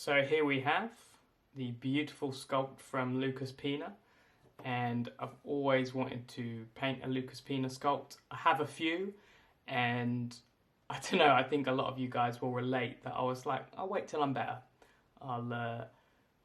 So here we have the beautiful sculpt from Pina, and I've always wanted to paint a Pina sculpt. I have a few, and I don't know, I think a lot of you guys will relate that I was like, I'll wait till I'm better. I'll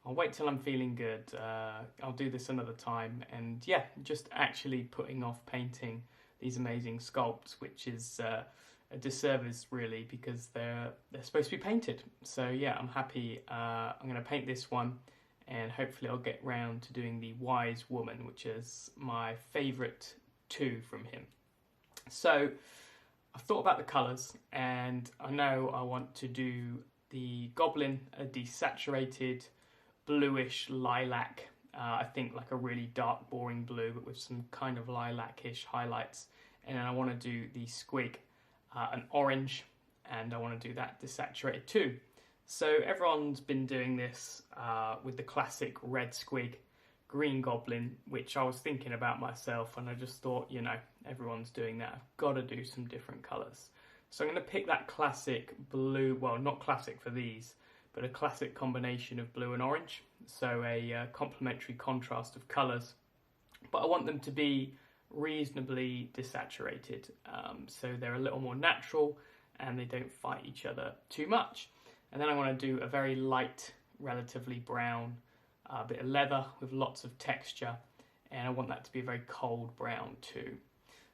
wait till I'm feeling good. I'll do this another time. And yeah, just actually putting off painting these amazing sculpts, which is a disservice really, because they're supposed to be painted. So yeah, I'm happy. I'm going to paint this one, and hopefully I'll get round to doing the Wise Woman, which is my favourite two from him. So I've thought about the colours, and I know I want to do the Goblin, a desaturated bluish lilac. I think like a really dark, boring blue, but with some kind of lilac-ish highlights. And then I want to do the Squig, an orange, and I want to do that desaturated too. So everyone's been doing this with the classic red Squig, green Goblin, which I was thinking about myself, and I just thought, you know, everyone's doing that. I've got to do some different colours. So I'm going to pick that classic blue, well, not classic for these, but a classic combination of blue and orange. So a complementary contrast of colours. But I want them to be reasonably desaturated, so they're a little more natural and they don't fight each other too much. And then I want to do a very light, relatively brown bit of leather with lots of texture, and I want that to be a very cold brown too.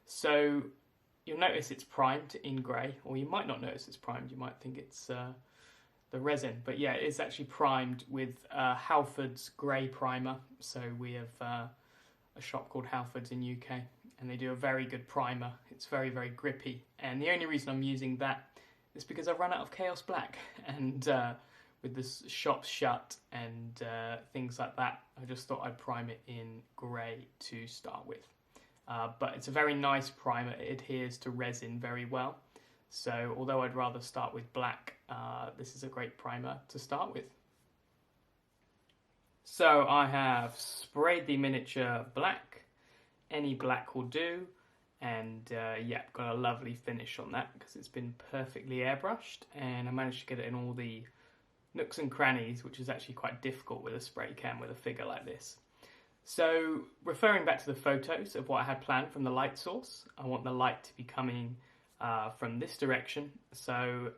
So you'll notice it's primed in grey, or you might not notice it's primed, you might think it's the resin, but yeah, it's actually primed with Halford's grey primer. So we have a shop called Halford's in UK, and they do a very good primer. It's very, very grippy, and the only reason I'm using that is because I've run out of Chaos Black, and with the shops shut and things like that, I just thought I'd prime it in grey to start with. But it's a very nice primer. It adheres to resin very well. So although I'd rather start with black, this is a great primer to start with. So I have sprayed the miniature black. Any black will do. And yeah, got a lovely finish on that because it's been perfectly airbrushed, and I managed to get it in all the nooks and crannies, which is actually quite difficult with a spray can with a figure like this. So referring back to the photos of what I had planned from the light source, I want the light to be coming from this direction. So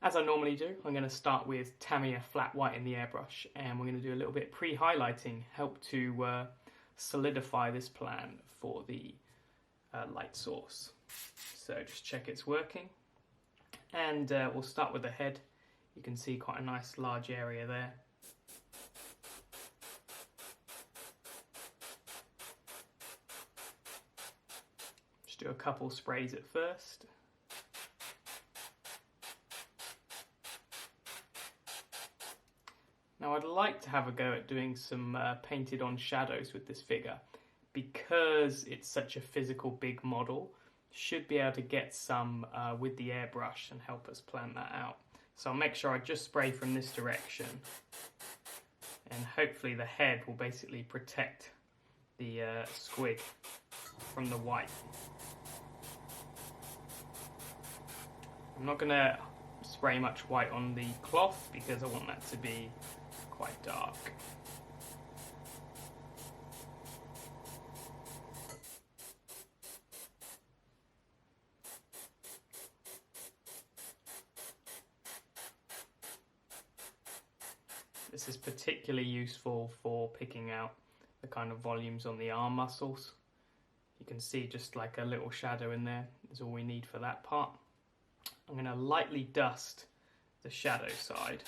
as I normally do, I'm going to start with Tamiya flat white in the airbrush, and we're going to do a little bit pre-highlighting, help to solidify this plan for the light source. So just check it's working, and we'll start with the head. You can see quite a nice large area there. Just do a couple sprays at first. Now I'd like to have a go at doing some painted on shadows with this figure, because it's such a physical big model. Should be able to get some with the airbrush and help us plan that out. So I'll make sure I just spray from this direction, and hopefully the head will basically protect the Squig from the white. I'm not going to spray much white on the cloth because I want that to be quite dark. This is particularly useful for picking out the kind of volumes on the arm muscles. You can see just like a little shadow in there is all we need for that part. I'm going to lightly dust the shadow side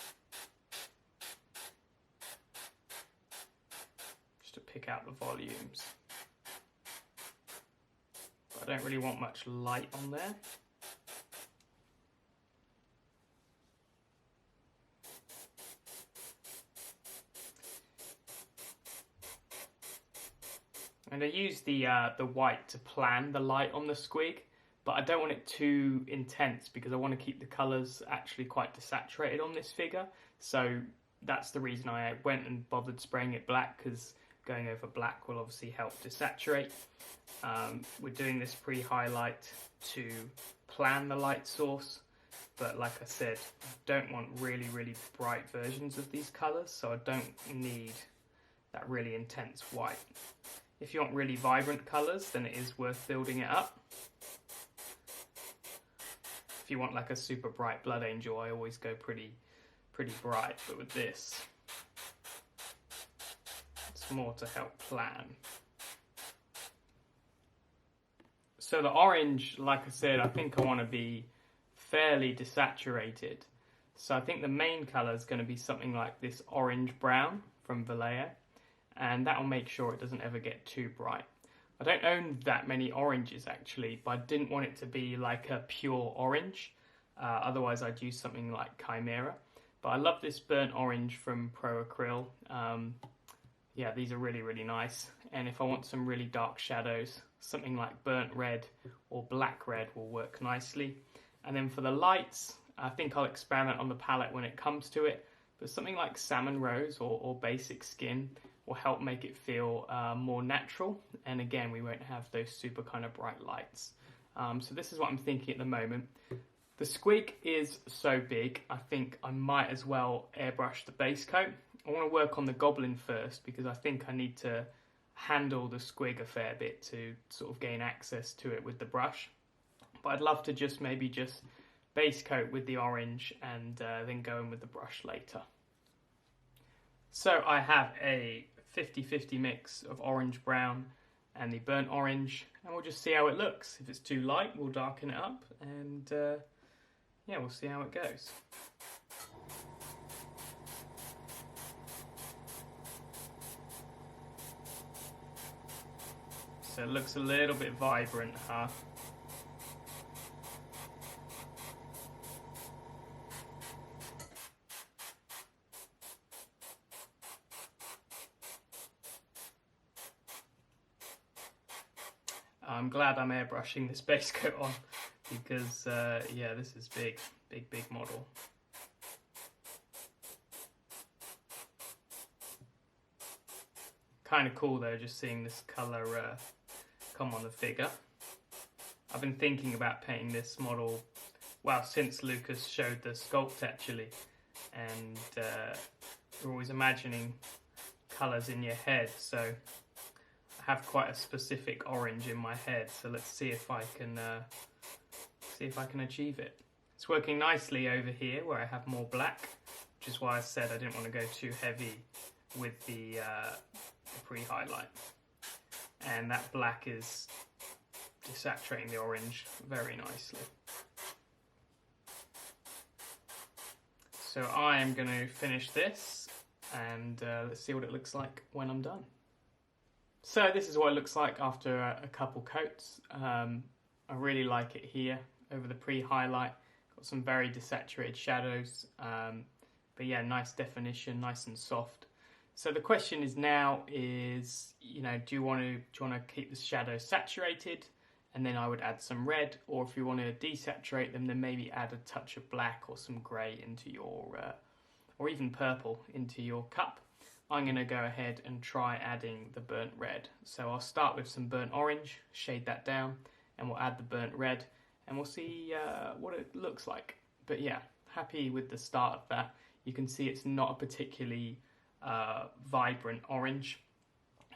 just to pick out the volumes. But I don't really want much light on there. And I use the white to plan the light on the Squig, but I don't want it too intense because I want to keep the colours actually quite desaturated on this figure. So that's the reason I went and bothered spraying it black, because going over black will obviously help desaturate. We're doing this pre-highlight to plan the light source, but like I said, I don't want really, really bright versions of these colours, so I don't need that really intense white. If you want really vibrant colours, then it is worth building it up. If you want like a super bright Blood Angel, I always go pretty bright, but with this, it's more to help plan. So the orange, like I said, I think I want to be fairly desaturated. So I think the main colour is going to be something like this orange-brown from Vallejo, and that will make sure it doesn't ever get too bright. I don't own that many oranges actually, but I didn't want it to be like a pure orange. Otherwise I'd use something like Chimera. But I love this burnt orange from Pro Acryl. Yeah, these are really, really nice. And if I want some really dark shadows, something like burnt red or black red will work nicely. And then for the lights, I think I'll experiment on the palette when it comes to it. But something like Salmon Rose or Basic Skin will help make it feel more natural. And again, we won't have those super kind of bright lights. So this is what I'm thinking at the moment. The Squig is so big, I think I might as well airbrush the base coat. I want to work on the Goblin first because I think I need to handle the Squig a fair bit to sort of gain access to it with the brush. But I'd love to just maybe just base coat with the orange and then go in with the brush later. So I have a 50-50 mix of orange brown and the burnt orange, and we'll just see how it looks. If it's too light, we'll darken it up, and yeah, we'll see how it goes. So it looks a little bit vibrant, huh? I'm glad I'm airbrushing this base coat on because, yeah, this is big model. Kind of cool though, just seeing this colour come on the figure. I've been thinking about painting this model, well, since Lucas showed the sculpt actually, and you're always imagining colours in your head, so I have quite a specific orange in my head, so let's see if I can achieve it. It's working nicely over here where I have more black, which is why I said I didn't want to go too heavy with the pre-highlight. And that black is desaturating the orange very nicely. So I am going to finish this and let's see what it looks like when I'm done. So this is what it looks like after a couple coats. I really like it here over the pre-highlight. Got some very desaturated shadows, but yeah, nice definition, nice and soft. So the question is now is, you know, do you want to keep the shadows saturated, and then I would add some red, or if you want to desaturate them, then maybe add a touch of black or some grey into your, or even purple into your cup. I'm going to go ahead and try adding the burnt red. So I'll start with some burnt orange, shade that down, and we'll add the burnt red, and we'll see what it looks like. But yeah, happy with the start of that. You can see it's not a particularly vibrant orange.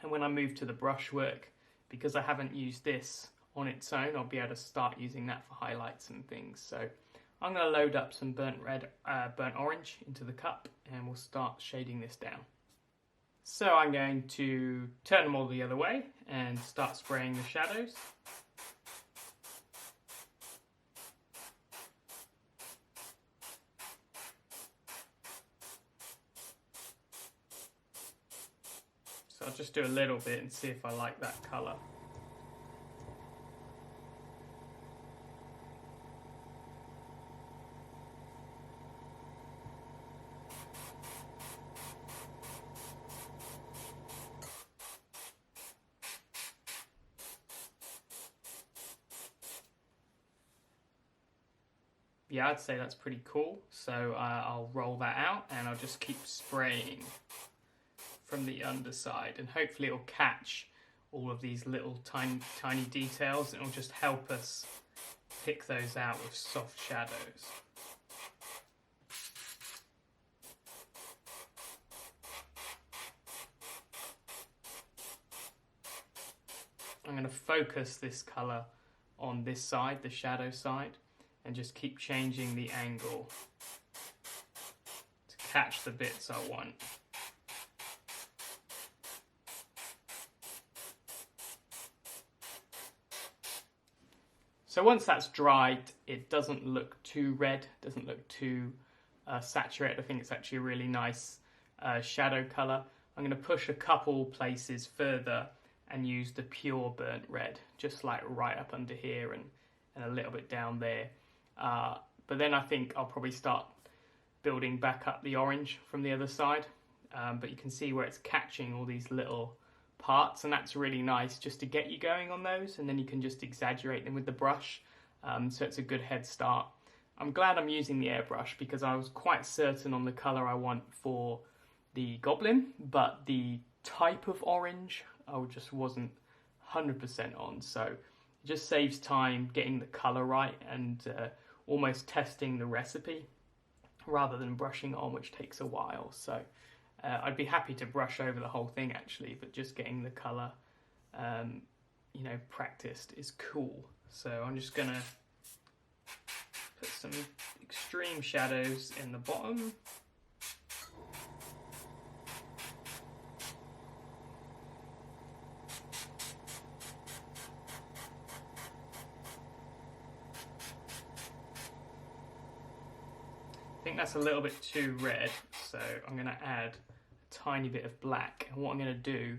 And when I move to the brushwork, because I haven't used this on its own, I'll be able to start using that for highlights and things. So I'm going to load up some burnt orange into the cup, and we'll start shading this down. So I'm going to turn them all the other way and start spraying the shadows. So I'll just do a little bit and see if I like that colour. Yeah, I'd say that's pretty cool. So I'll roll that out and I'll just keep spraying from the underside, and hopefully it'll catch all of these little tiny details, and it'll just help us pick those out with soft shadows. I'm going to focus this colour on this side, the shadow side, and just keep changing the angle to catch the bits I want. So once that's dried, it doesn't look too red, doesn't look too saturated. I think it's actually a really nice shadow colour. I'm going to push a couple places further and use the pure burnt red, just like right up under here and a little bit down there. But then I think I'll probably start building back up the orange from the other side. But you can see where it's catching all these little parts, and that's really nice just to get you going on those, and then you can just exaggerate them with the brush. So it's a good head start. I'm glad I'm using the airbrush because I was quite certain on the colour I want for the goblin, but the type of orange I just wasn't 100% on. So it just saves time getting the colour right and almost testing the recipe rather than brushing on, which takes a while. So I'd be happy to brush over the whole thing actually, but just getting the colour practiced is cool. So I'm just gonna put some extreme shadows in the bottom. I think that's a little bit too red, so I'm going to add a tiny bit of black. And what I'm going to do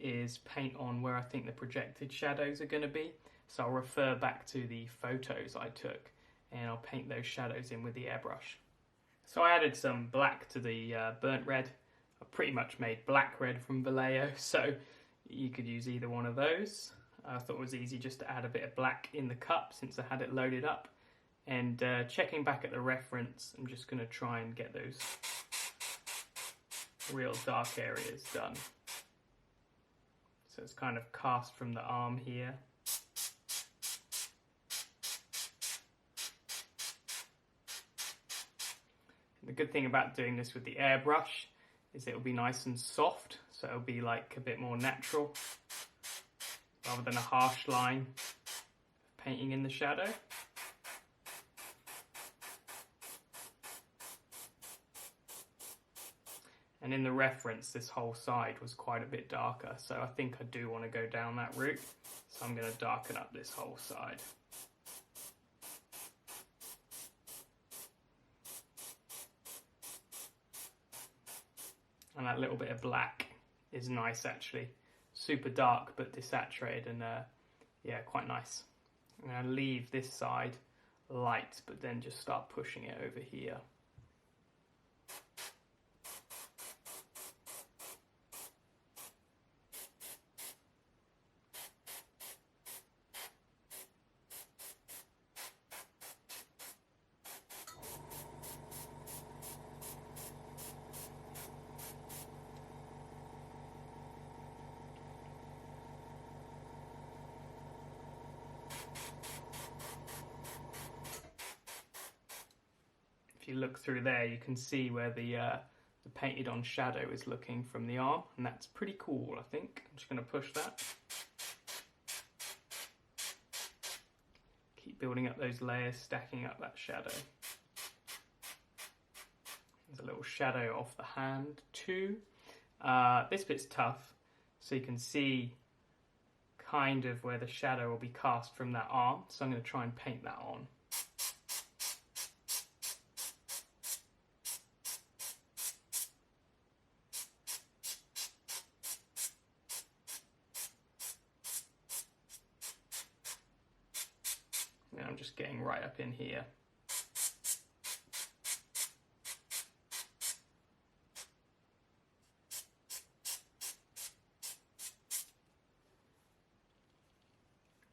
is paint on where I think the projected shadows are going to be. So I'll refer back to the photos I took and I'll paint those shadows in with the airbrush. So I added some black to the burnt red. I pretty much made black red from Vallejo, so you could use either one of those. I thought it was easy just to add a bit of black in the cup since I had it loaded up. And checking back at the reference, I'm just going to try and get those real dark areas done. So it's kind of cast from the arm here. And the good thing about doing this with the airbrush is it'll be nice and soft, so it'll be like a bit more natural rather than a harsh line of painting in the shadow. And in the reference, this whole side was quite a bit darker, so I think I do want to go down that route. So I'm going to darken up this whole side. And that little bit of black is nice actually. Super dark but desaturated and yeah, quite nice. I'm going to leave this side light, but then just start pushing it over here. If you look through there, you can see where the painted on shadow is looking from the arm, and that's pretty cool, I think. I'm just going to push that. Keep building up those layers, stacking up that shadow. There's a little shadow off the hand too. This bit's tough, so you can see kind of where the shadow will be cast from that arm, so I'm going to try and paint that on. Now I'm just getting right up in here.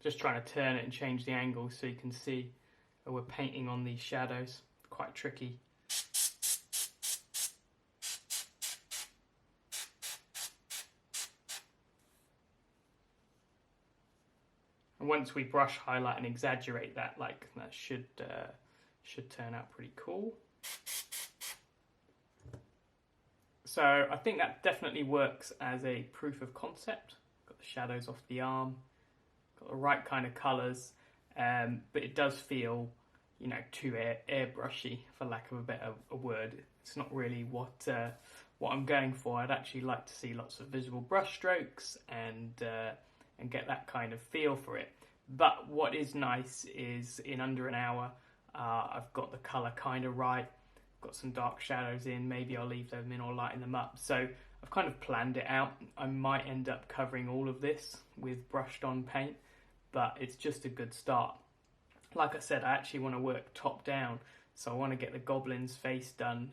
Just trying to turn it and change the angle so you can see we're painting on these shadows. Quite tricky. And once we brush highlight and exaggerate that, that should turn out pretty cool. So I think that definitely works as a proof of concept. Got the shadows off the arm, got the right kind of colours, but it does feel, you know, too airbrushy, for lack of a better word. It's not really what I'm going for. I'd actually like to see lots of visible brush strokes and get that kind of feel for it. But what is nice is in under an hour, I've got the colour kind of right, got some dark shadows in, maybe I'll leave them in or lighten them up. So I've kind of planned it out. I might end up covering all of this with brushed on paint, but it's just a good start. Like I said, I actually want to work top down, so I want to get the goblin's face done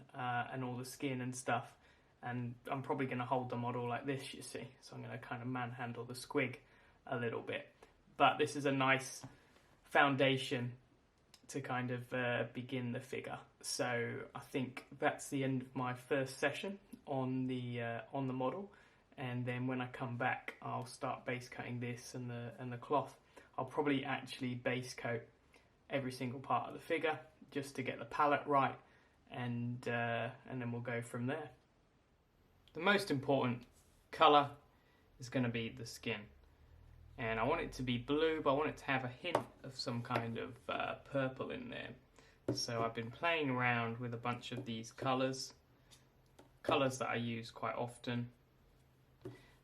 and all the skin and stuff. And I'm probably going to hold the model like this, you see. So I'm going to kind of manhandle the squig a little bit. But this is a nice foundation to kind of begin the figure. So I think that's the end of my first session on the model. And then when I come back, I'll start base coating this and the cloth. I'll probably actually base coat every single part of the figure just to get the palette right, and then we'll go from there. The most important colour is going to be the skin, and I want it to be blue, but I want it to have a hint of some kind of purple in there. So I've been playing around with a bunch of these colours that I use quite often.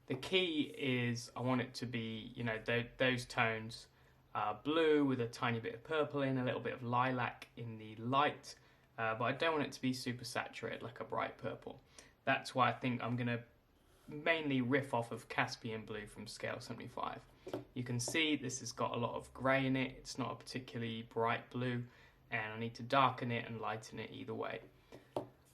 The key is I want it to be, you know, those tones, blue with a tiny bit of purple in, a little bit of lilac in the light, but I don't want it to be super saturated like a bright purple. That's why I think I'm going to mainly riff off of Caspian blue from scale 75. You can see this has got a lot of grey in it. It's not a particularly bright blue, and I need to darken it and lighten it either way.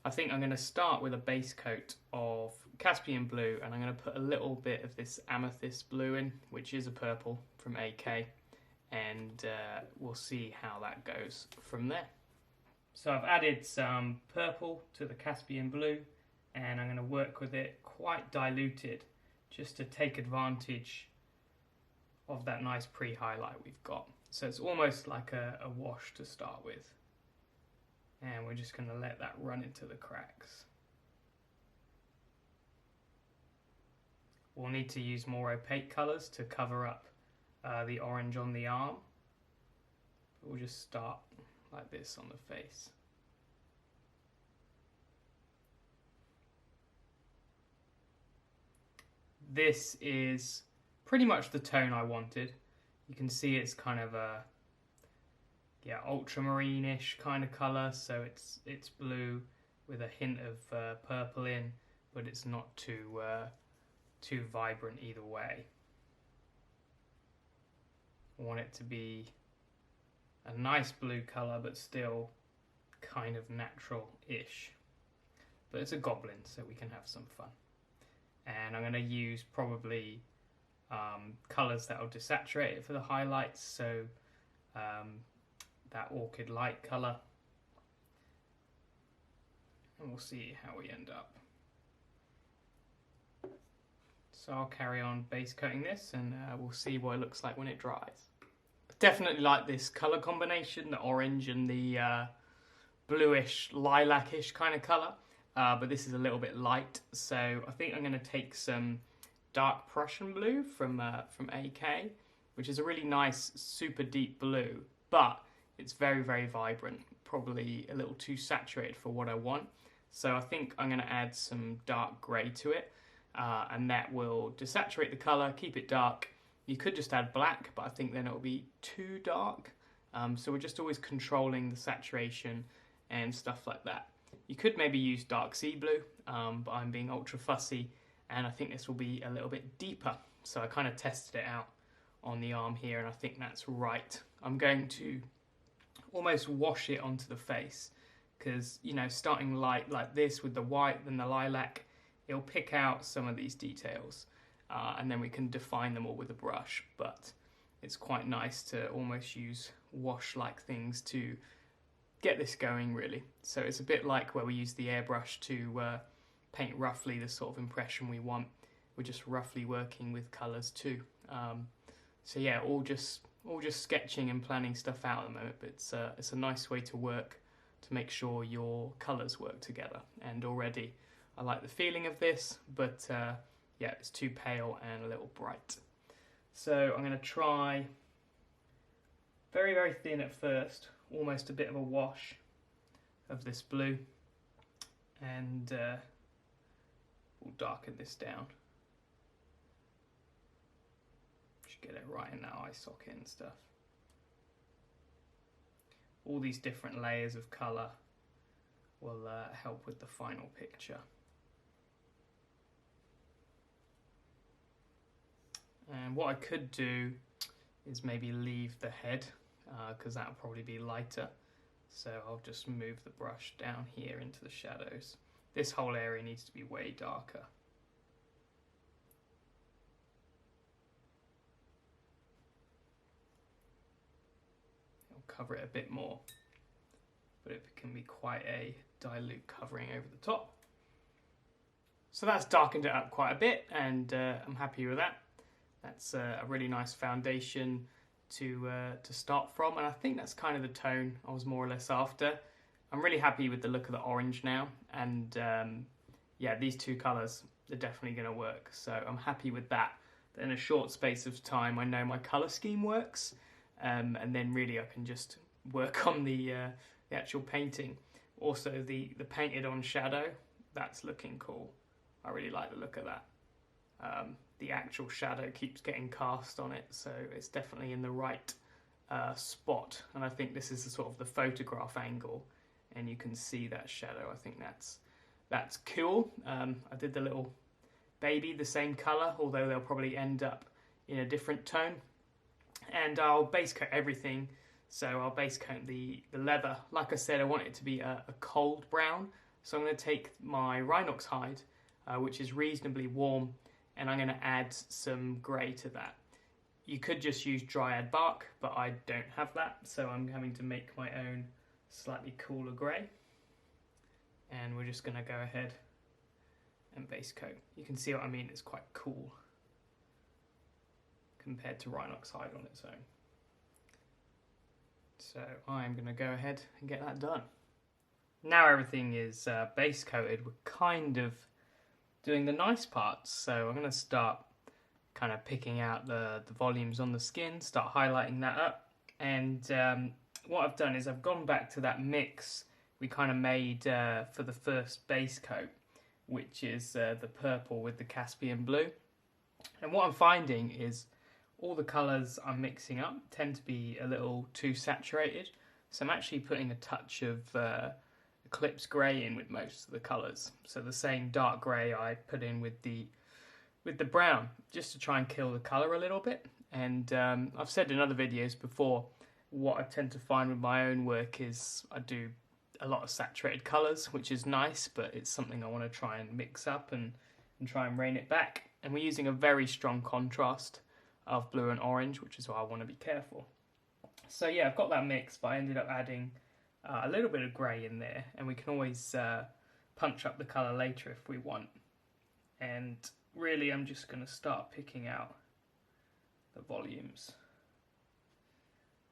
I think I'm going to start with a base coat of Caspian blue, and I'm going to put a little bit of this amethyst blue in, which is a purple from AK, and we'll see how that goes from there. So I've added some purple to the Caspian blue, and I'm going to work with it quite diluted just to take advantage of that nice pre-highlight we've got. So it's almost like a wash to start with, and we're just going to let that run into the cracks. We'll need to use more opaque colours to cover up the orange on the arm. We'll just start like this on the face. This is pretty much the tone I wanted. You can see it's kind of a ultramarine-ish kind of colour, so it's blue with a hint of purple in, but it's not too vibrant either way. I want it to be a nice blue colour, but still kind of natural-ish. But it's a goblin, so we can have some fun. And I'm going to use probably colours that will desaturate it for the highlights, so that orchid light colour, and we'll see how we end up. So I'll carry on base coating this, and we'll see what it looks like when it dries. Definitely like this colour combination, the orange and the bluish, lilac-ish kind of colour. But this is a little bit light, so I think I'm going to take some dark Prussian blue from AK, which is a really nice, super deep blue, but it's very, very vibrant, probably a little too saturated for what I want. So I think I'm going to add some dark grey to it, and that will desaturate the colour, keep it dark. You could just add black, but I think then it will be too dark. So we're just always controlling the saturation and stuff like that. You could maybe use dark sea blue, but I'm being ultra fussy, and I think this will be a little bit deeper. So I kind of tested it out on the arm here, and I think that's right. I'm going to almost wash it onto the face, because, you know, starting light like this with the white and the lilac, it'll pick out some of these details, and then we can define them all with a brush. But it's quite nice to almost use wash-like things to get this going, really. So it's a bit like where we use the airbrush to paint roughly the sort of impression we want. We're just roughly working with colours too. So yeah, all just sketching and planning stuff out at the moment, but it's a nice way to work to make sure your colours work together. And already I like the feeling of this, but yeah, it's too pale and a little bright. So I'm going to try very, very thin at first, almost a bit of a wash of this blue, and we'll darken this down. Should get it right in that eye socket and stuff. All these different layers of colour will help with the final picture. And what I could do is maybe leave the head, because that'll probably be lighter. So I'll just move the brush down here into the shadows. This whole area needs to be way darker. I'll cover it a bit more, but it can be quite a dilute covering over the top. So that's darkened it up quite a bit, and I'm happy with that. That's a really nice foundation to start from, and I think that's kind of the tone I was more or less after. I'm really happy with the look of the orange now, and yeah, these two colours are definitely going to work, so I'm happy with that. In a short space of time I know my colour scheme works, and then really I can just work on the actual painting. Also the painted on shadow, that's looking cool. I really like the look of that. The actual shadow keeps getting cast on it, so it's definitely in the right spot, and I think this is the sort of the photograph angle, and you can see that shadow. I think that's cool. I did the little baby the same colour, although they'll probably end up in a different tone. And I'll base coat everything, so I'll base coat the leather. Like I said, I want it to be a cold brown, so I'm going to take my Rhinox hide, which is reasonably warm, and I'm going to add some grey to that. You could just use dryad bark, but I don't have that, so I'm having to make my own slightly cooler grey. And we're just going to go ahead and base coat. You can see what I mean, it's quite cool compared to Rhinox hide on its own. So I'm going to go ahead and get that done. Now everything is base coated, we're kind of doing the nice parts. So I'm going to start kind of picking out the volumes on the skin, start highlighting that up. And what I've done is I've gone back to that mix we kind of made for the first base coat, which is the purple with the Caspian blue. And what I'm finding is all the colours I'm mixing up tend to be a little too saturated. So I'm actually putting a touch of Eclipse grey in with most of the colours. So the same dark grey I put in with the brown, just to try and kill the colour a little bit. And I've said in other videos before, what I tend to find with my own work is I do a lot of saturated colours, which is nice, but it's something I want to try and mix up and try and rein it back. And we're using a very strong contrast of blue and orange, which is why I want to be careful. So yeah, I've got that mix, but I ended up adding a little bit of grey in there, and we can always punch up the colour later if we want. And really I'm just going to start picking out the volumes.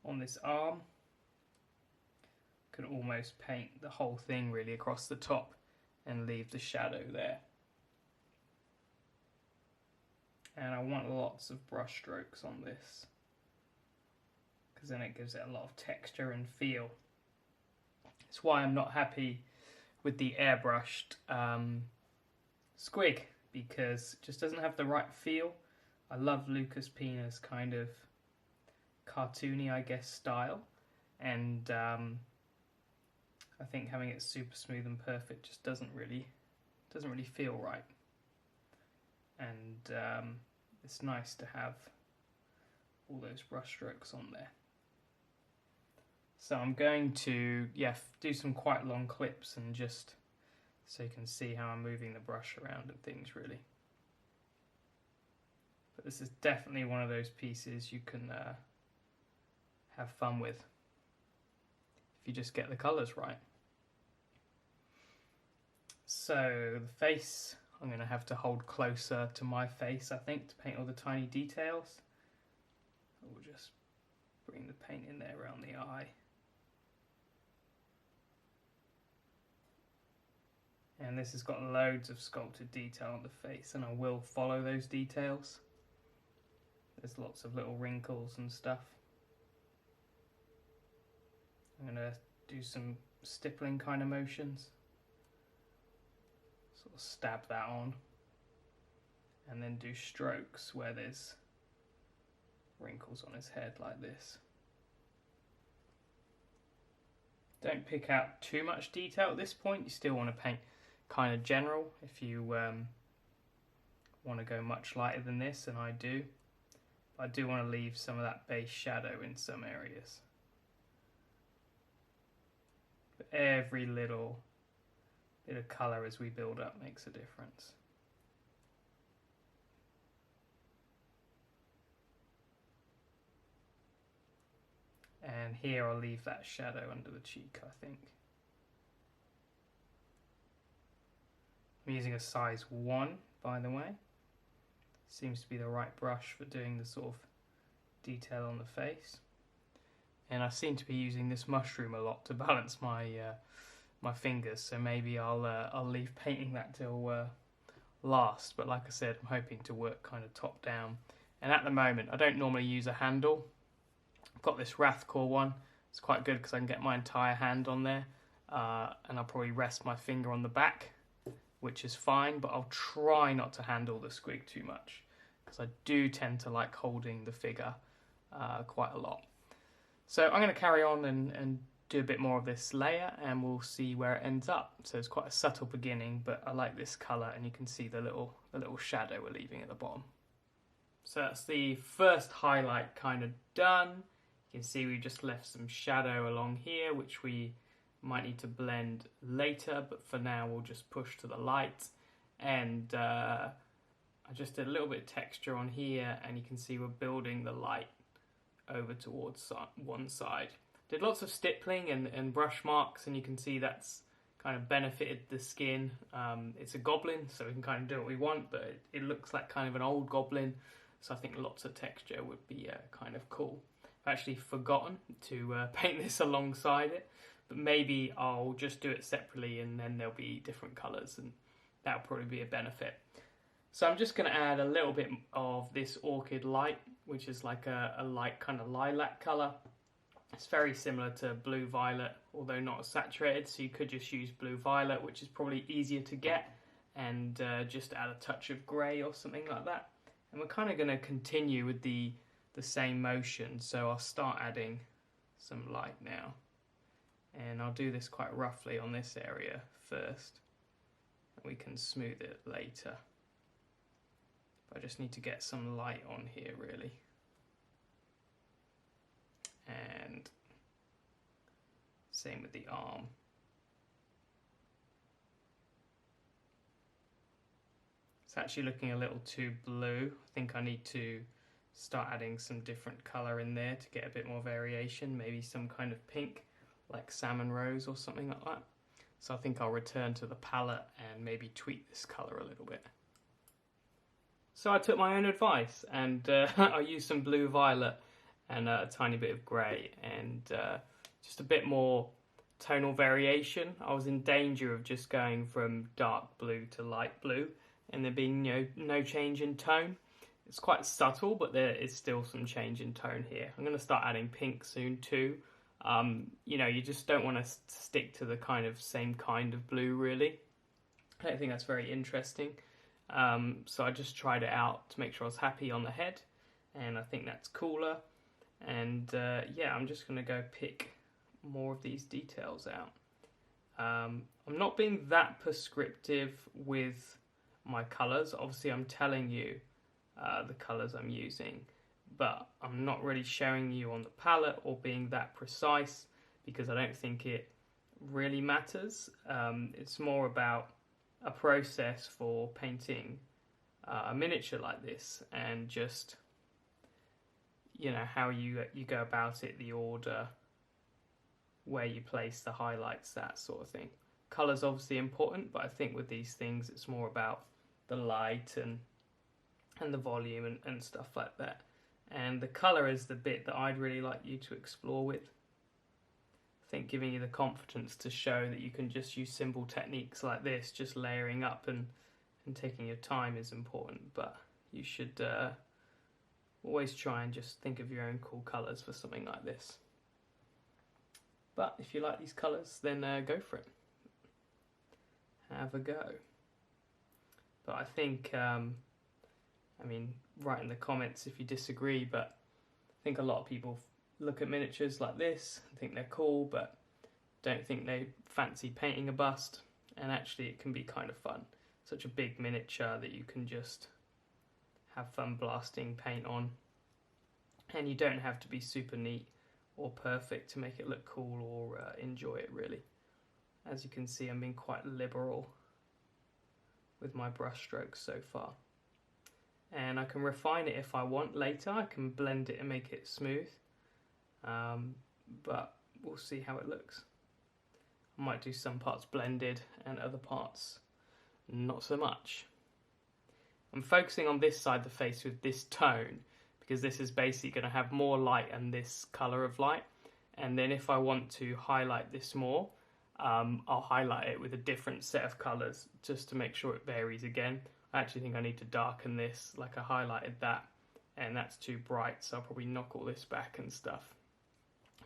On this arm, could almost paint the whole thing really across the top and leave the shadow there. And I want lots of brush strokes on this, because then it gives it a lot of texture and feel. It's why I'm not happy with the airbrushed Squig, because it just doesn't have the right feel. I love Lucas Pina's kind of cartoony, I guess, style, and I think having it super smooth and perfect just doesn't really feel right. And it's nice to have all those brush strokes on there. So I'm going to do some quite long clips, and just so you can see how I'm moving the brush around and things really. But this is definitely one of those pieces you can have fun with if you just get the colours right. So the face, I'm going to have to hold closer to my face, I think, to paint all the tiny details. We'll just bring the paint in there around the eye. And this has got loads of sculpted detail on the face, and I will follow those details. There's lots of little wrinkles and stuff. I'm going to do some stippling kind of motions. Sort of stab that on. And then do strokes where there's wrinkles on his head like this. Don't pick out too much detail at this point. You still want to paint kind of general. If you want to go much lighter than this, and I do. But I do want to leave some of that base shadow in some areas. But every little bit of colour as we build up makes a difference. And here I'll leave that shadow under the cheek, I think. I'm using a size 1, by the way. Seems to be the right brush for doing the sort of detail on the face. And I seem to be using this mushroom a lot to balance my my fingers, so maybe I'll leave painting that till last. But like I said, I'm hoping to work kind of top down. And at the moment, I don't normally use a handle. I've got this Rathcore one. It's quite good because I can get my entire hand on there, and I'll probably rest my finger on the back, which is fine, but I'll try not to handle the Squig too much because I do tend to like holding the figure quite a lot. So I'm going to carry on and do a bit more of this layer, and we'll see where it ends up. So it's quite a subtle beginning, but I like this colour, and you can see the little shadow we're leaving at the bottom. So that's the first highlight kind of done. You can see we just left some shadow along here, which we might need to blend later, but for now we'll just push to the light. And I just did a little bit of texture on here, and you can see we're building the light over towards one side. Did lots of stippling and brush marks, and you can see that's kind of benefited the skin. It's a goblin, so we can kind of do what we want, but it looks like kind of an old goblin, so I think lots of texture would be kind of cool. I've actually forgotten to paint this alongside it, but maybe I'll just do it separately, and then there'll be different colours, and that'll probably be a benefit. So I'm just going to add a little bit of this orchid light, which is like a light kind of lilac colour. It's very similar to blue violet, although not as saturated, so you could just use blue violet, which is probably easier to get, and just add a touch of grey or something like that. And we're kind of going to continue with the same motion, so I'll start adding some light now. And I'll do this quite roughly on this area first, and we can smooth it later. But I just need to get some light on here, really. And same with the arm. It's actually looking a little too blue. I think I need to start adding some different colour in there to get a bit more variation, maybe some kind of pink, like salmon rose or something like that. So I think I'll return to the palette and maybe tweak this colour a little bit. So I took my own advice, and I used some blue violet and a tiny bit of grey, and just a bit more tonal variation. I was in danger of just going from dark blue to light blue and there being no change in tone. It's quite subtle, but there is still some change in tone here. I'm going to start adding pink soon too. You just don't want to stick to the kind of same kind of blue, really. I don't think that's very interesting. So I just tried it out to make sure I was happy on the head, and I think that's cooler. And yeah, I'm just going to go pick more of these details out. I'm not being that prescriptive with my colours. Obviously, I'm telling you the colours I'm using, but I'm not really showing you on the palette or being that precise because I don't think it really matters. It's more about a process for painting a miniature like this, and just how you go about it, the order, where you place the highlights, that sort of thing. Colour's obviously important, but I think with these things it's more about the light and the volume and stuff like that. And the colour is the bit that I'd really like you to explore with. I think giving you the confidence to show that you can just use simple techniques like this, just layering up and taking your time, is important, but you should always try and just think of your own cool colours for something like this. But if you like these colours, then go for it. Have a go. But I think, I mean, write in the comments if you disagree, but I think a lot of people look at miniatures like this and think they're cool, but don't think they fancy painting a bust, and actually it can be kind of fun. Such a big miniature that you can just have fun blasting paint on, and you don't have to be super neat or perfect to make it look cool or enjoy it really. As you can see, I'm being quite liberal with my brush strokes so far, and I can refine it if I want later. I can blend it and make it smooth, but we'll see how it looks. I might do some parts blended and other parts not so much. I'm focusing on this side of the face with this tone because this is basically going to have more light and this colour of light, and then if I want to highlight this more, I'll highlight it with a different set of colours just to make sure it varies again. I actually think I need to darken this, like I highlighted that and that's too bright, so I'll probably knock all this back and stuff.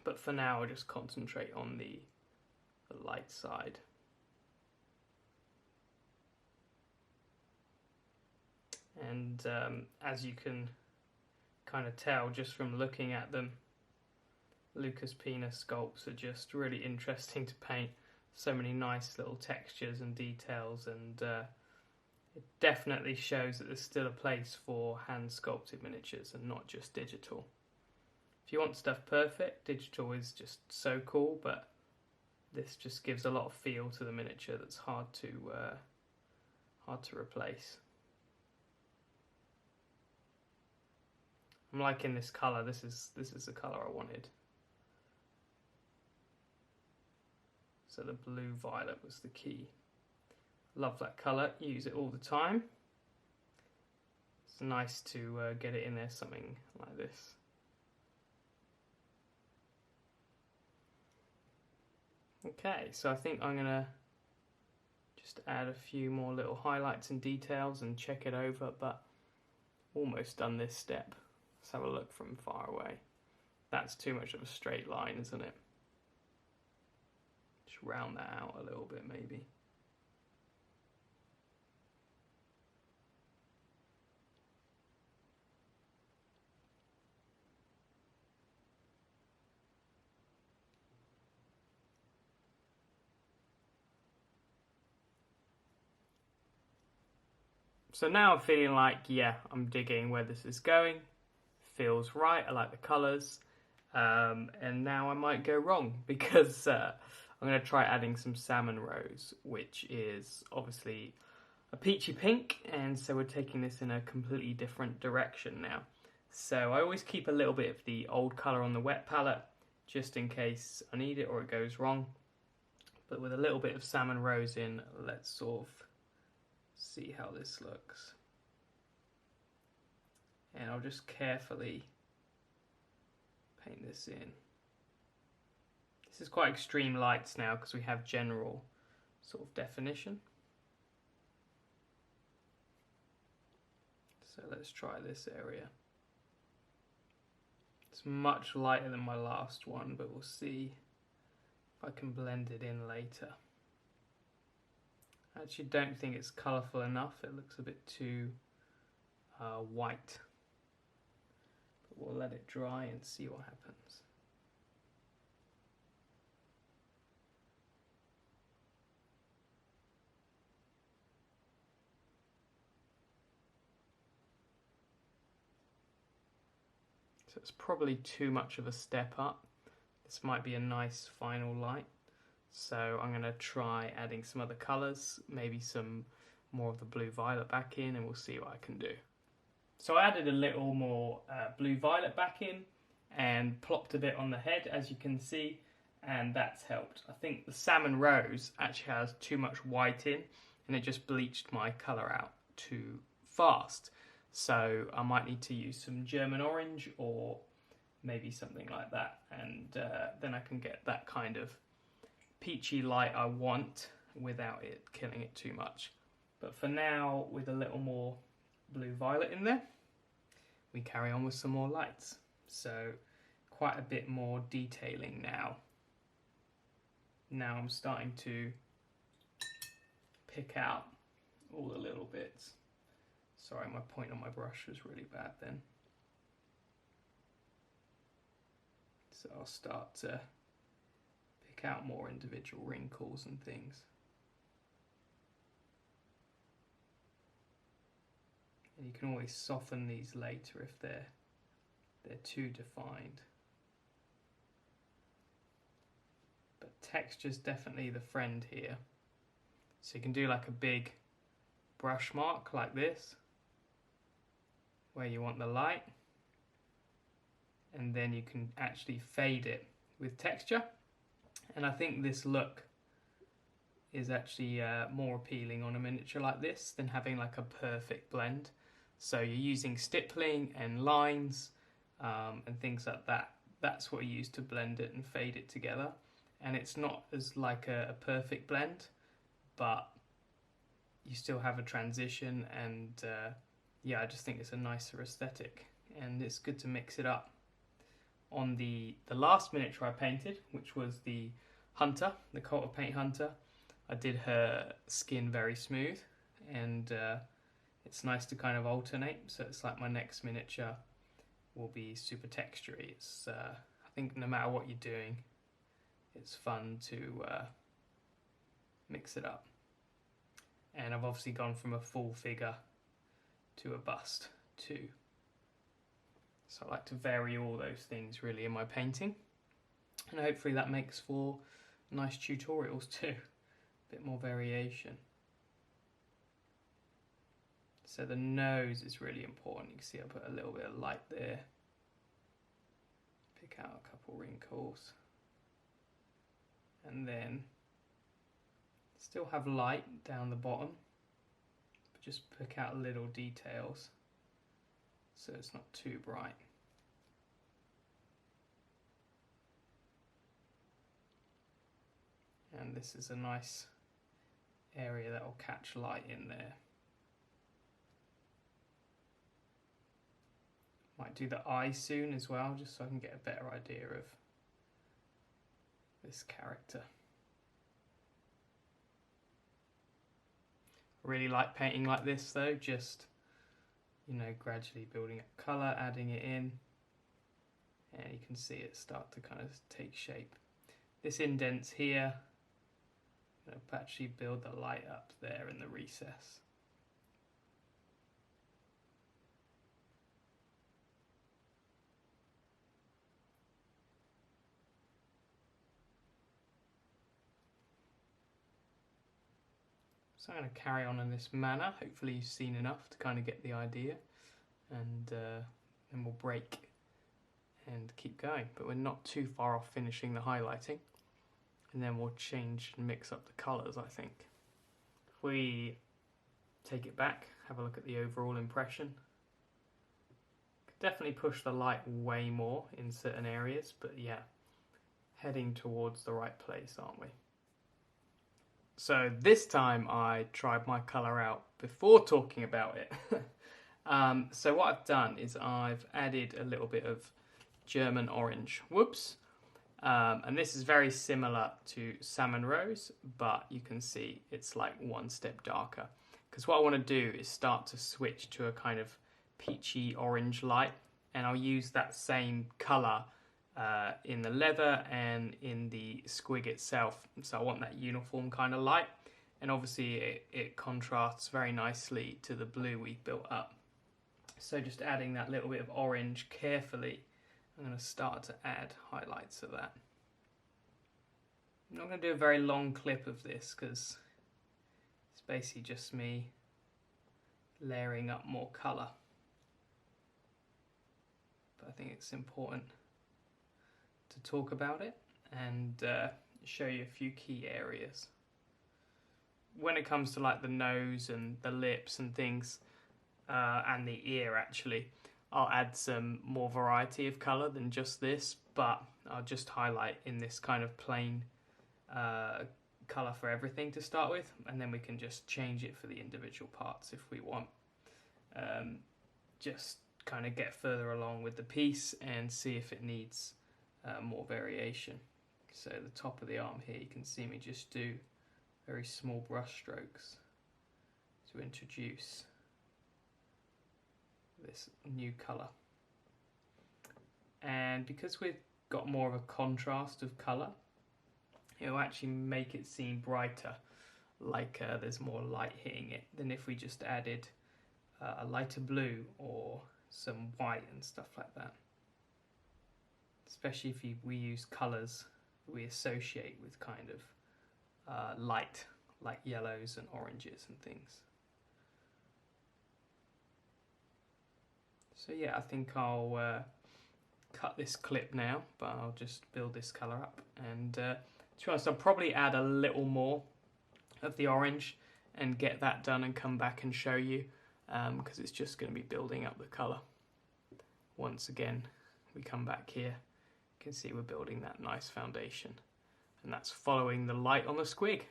But for now I'll just concentrate on the light side. And as you can kind of tell just from looking at them, Lucas Pina sculpts are just really interesting to paint. So many nice little textures and details, and it definitely shows that there's still a place for hand sculpted miniatures and not just digital. If you want stuff perfect, digital is just so cool, but this just gives a lot of feel to the miniature that's hard to replace. I'm liking this colour. This is the colour I wanted. So the blue violet was the key. Love that colour. Use it all the time. It's nice to get it in there, something like this. Okay, so I think I'm gonna just add a few more little highlights and details and check it over, but almost done this step. Let's have a look from far away. That's too much of a straight line, isn't it? Just round that out a little bit maybe. So now I'm feeling like, yeah, I'm digging where this is going. Feels right, I like the colours. And now I might go wrong because I'm going to try adding some salmon rose, which is obviously a peachy pink, and so we're taking this in a completely different direction now. So I always keep a little bit of the old colour on the wet palette just in case I need it or it goes wrong. But with a little bit of salmon rose in, let's sort of see how this looks. And I'll just carefully paint this in. This is quite extreme lights now because we have general sort of definition. So let's try this area. It's much lighter than my last one, but we'll see if I can blend it in later. I actually don't think it's colourful enough. It looks a bit too white. But we'll let it dry and see what happens. So it's probably too much of a step up. This might be a nice final light. So I'm going to try adding some other colours, maybe some more of the blue violet back in, and we'll see what I can do. So I added a little more blue violet back in and plopped a bit on the head, as you can see, and that's helped. I think the salmon rose actually has too much white in, and it just bleached my colour out too fast. So I might need to use some German orange or maybe something like that, and then I can get that kind of peachy light I want without it killing it too much. But for now, with a little more blue violet in there, we carry on with some more lights. So quite a bit more detailing now. Now I'm starting to pick out all the little bits. Sorry, my point on my brush was really bad then. So I'll start to pick out more individual wrinkles and things. And you can always soften these later if they're too defined. But texture's definitely the friend here. So you can do like a big brush mark like this, where you want the light, and then you can actually fade it with texture. And I think this look is actually more appealing on a miniature like this than having like a perfect blend. So you're using stippling and lines and things like that. That's what you use to blend it and fade it together. And it's not as like a perfect blend, but you still have a transition, and yeah, I just think it's a nicer aesthetic, and it's good to mix it up. On the last miniature I painted, which was the Hunter, the Cult of Paint Hunter, I did her skin very smooth, and it's nice to kind of alternate, so it's like my next miniature will be super textury. It's I think no matter what you're doing, it's fun to mix it up. And I've obviously gone from a full figure to a bust too. So I like to vary all those things really in my painting, and hopefully that makes for nice tutorials too, a bit more variation. So the nose is really important. You can see I put a little bit of light there, pick out a couple wrinkles, and then still have light down the bottom, but just pick out little details so it's not too bright. And this is a nice area that will catch light in there. Might do the eye soon as well, just so I can get a better idea of this character. I really like painting like this though, just, you know, gradually building up colour, adding it in, and you can see it start to kind of take shape. This indent's here, I'm going to actually build the light up there in the recess. So I'm going to carry on in this manner. Hopefully you've seen enough to kind of get the idea, and then we'll break and keep going. But we're not too far off finishing the highlighting, and then we'll change and mix up the colours, I think. If we take it back, have a look at the overall impression. Could definitely push the light way more in certain areas, but yeah, heading towards the right place, aren't we? So this time I tried my colour out before talking about it. So what I've done is I've added a little bit of German orange. Whoops. And this is very similar to Salmon Rose, but you can see it's like one step darker. Because what I want to do is start to switch to a kind of peachy orange light, and I'll use that same colour in the leather and in the squig itself. So I want that uniform kind of light, and obviously it contrasts very nicely to the blue we've built up. So just adding that little bit of orange carefully, I'm going to start to add highlights of that. I'm not going to do a very long clip of this because it's basically just me layering up more colour, but I think it's important to talk about it and show you a few key areas. When it comes to like the nose and the lips and things, and the ear actually, I'll add some more variety of colour than just this, but I'll just highlight in this kind of plain colour for everything to start with, and then we can just change it for the individual parts if we want. Just kind of get further along with the piece and see if it needs more variation. So the top of the arm here, you can see me just do very small brush strokes to introduce this new colour. And because we've got more of a contrast of colour, it will actually make it seem brighter, like there's more light hitting it, than if we just added a lighter blue or some white and stuff like that. Especially if we use colours we associate with kind of light, like yellows and oranges and things. So yeah, I think I'll cut this clip now, but I'll just build this colour up. And to be honest, I'll probably add a little more of the orange and get that done and come back and show you, because it's just going to be building up the colour. Once again, we come back here, you can see we're building that nice foundation, and that's following the light on the squig.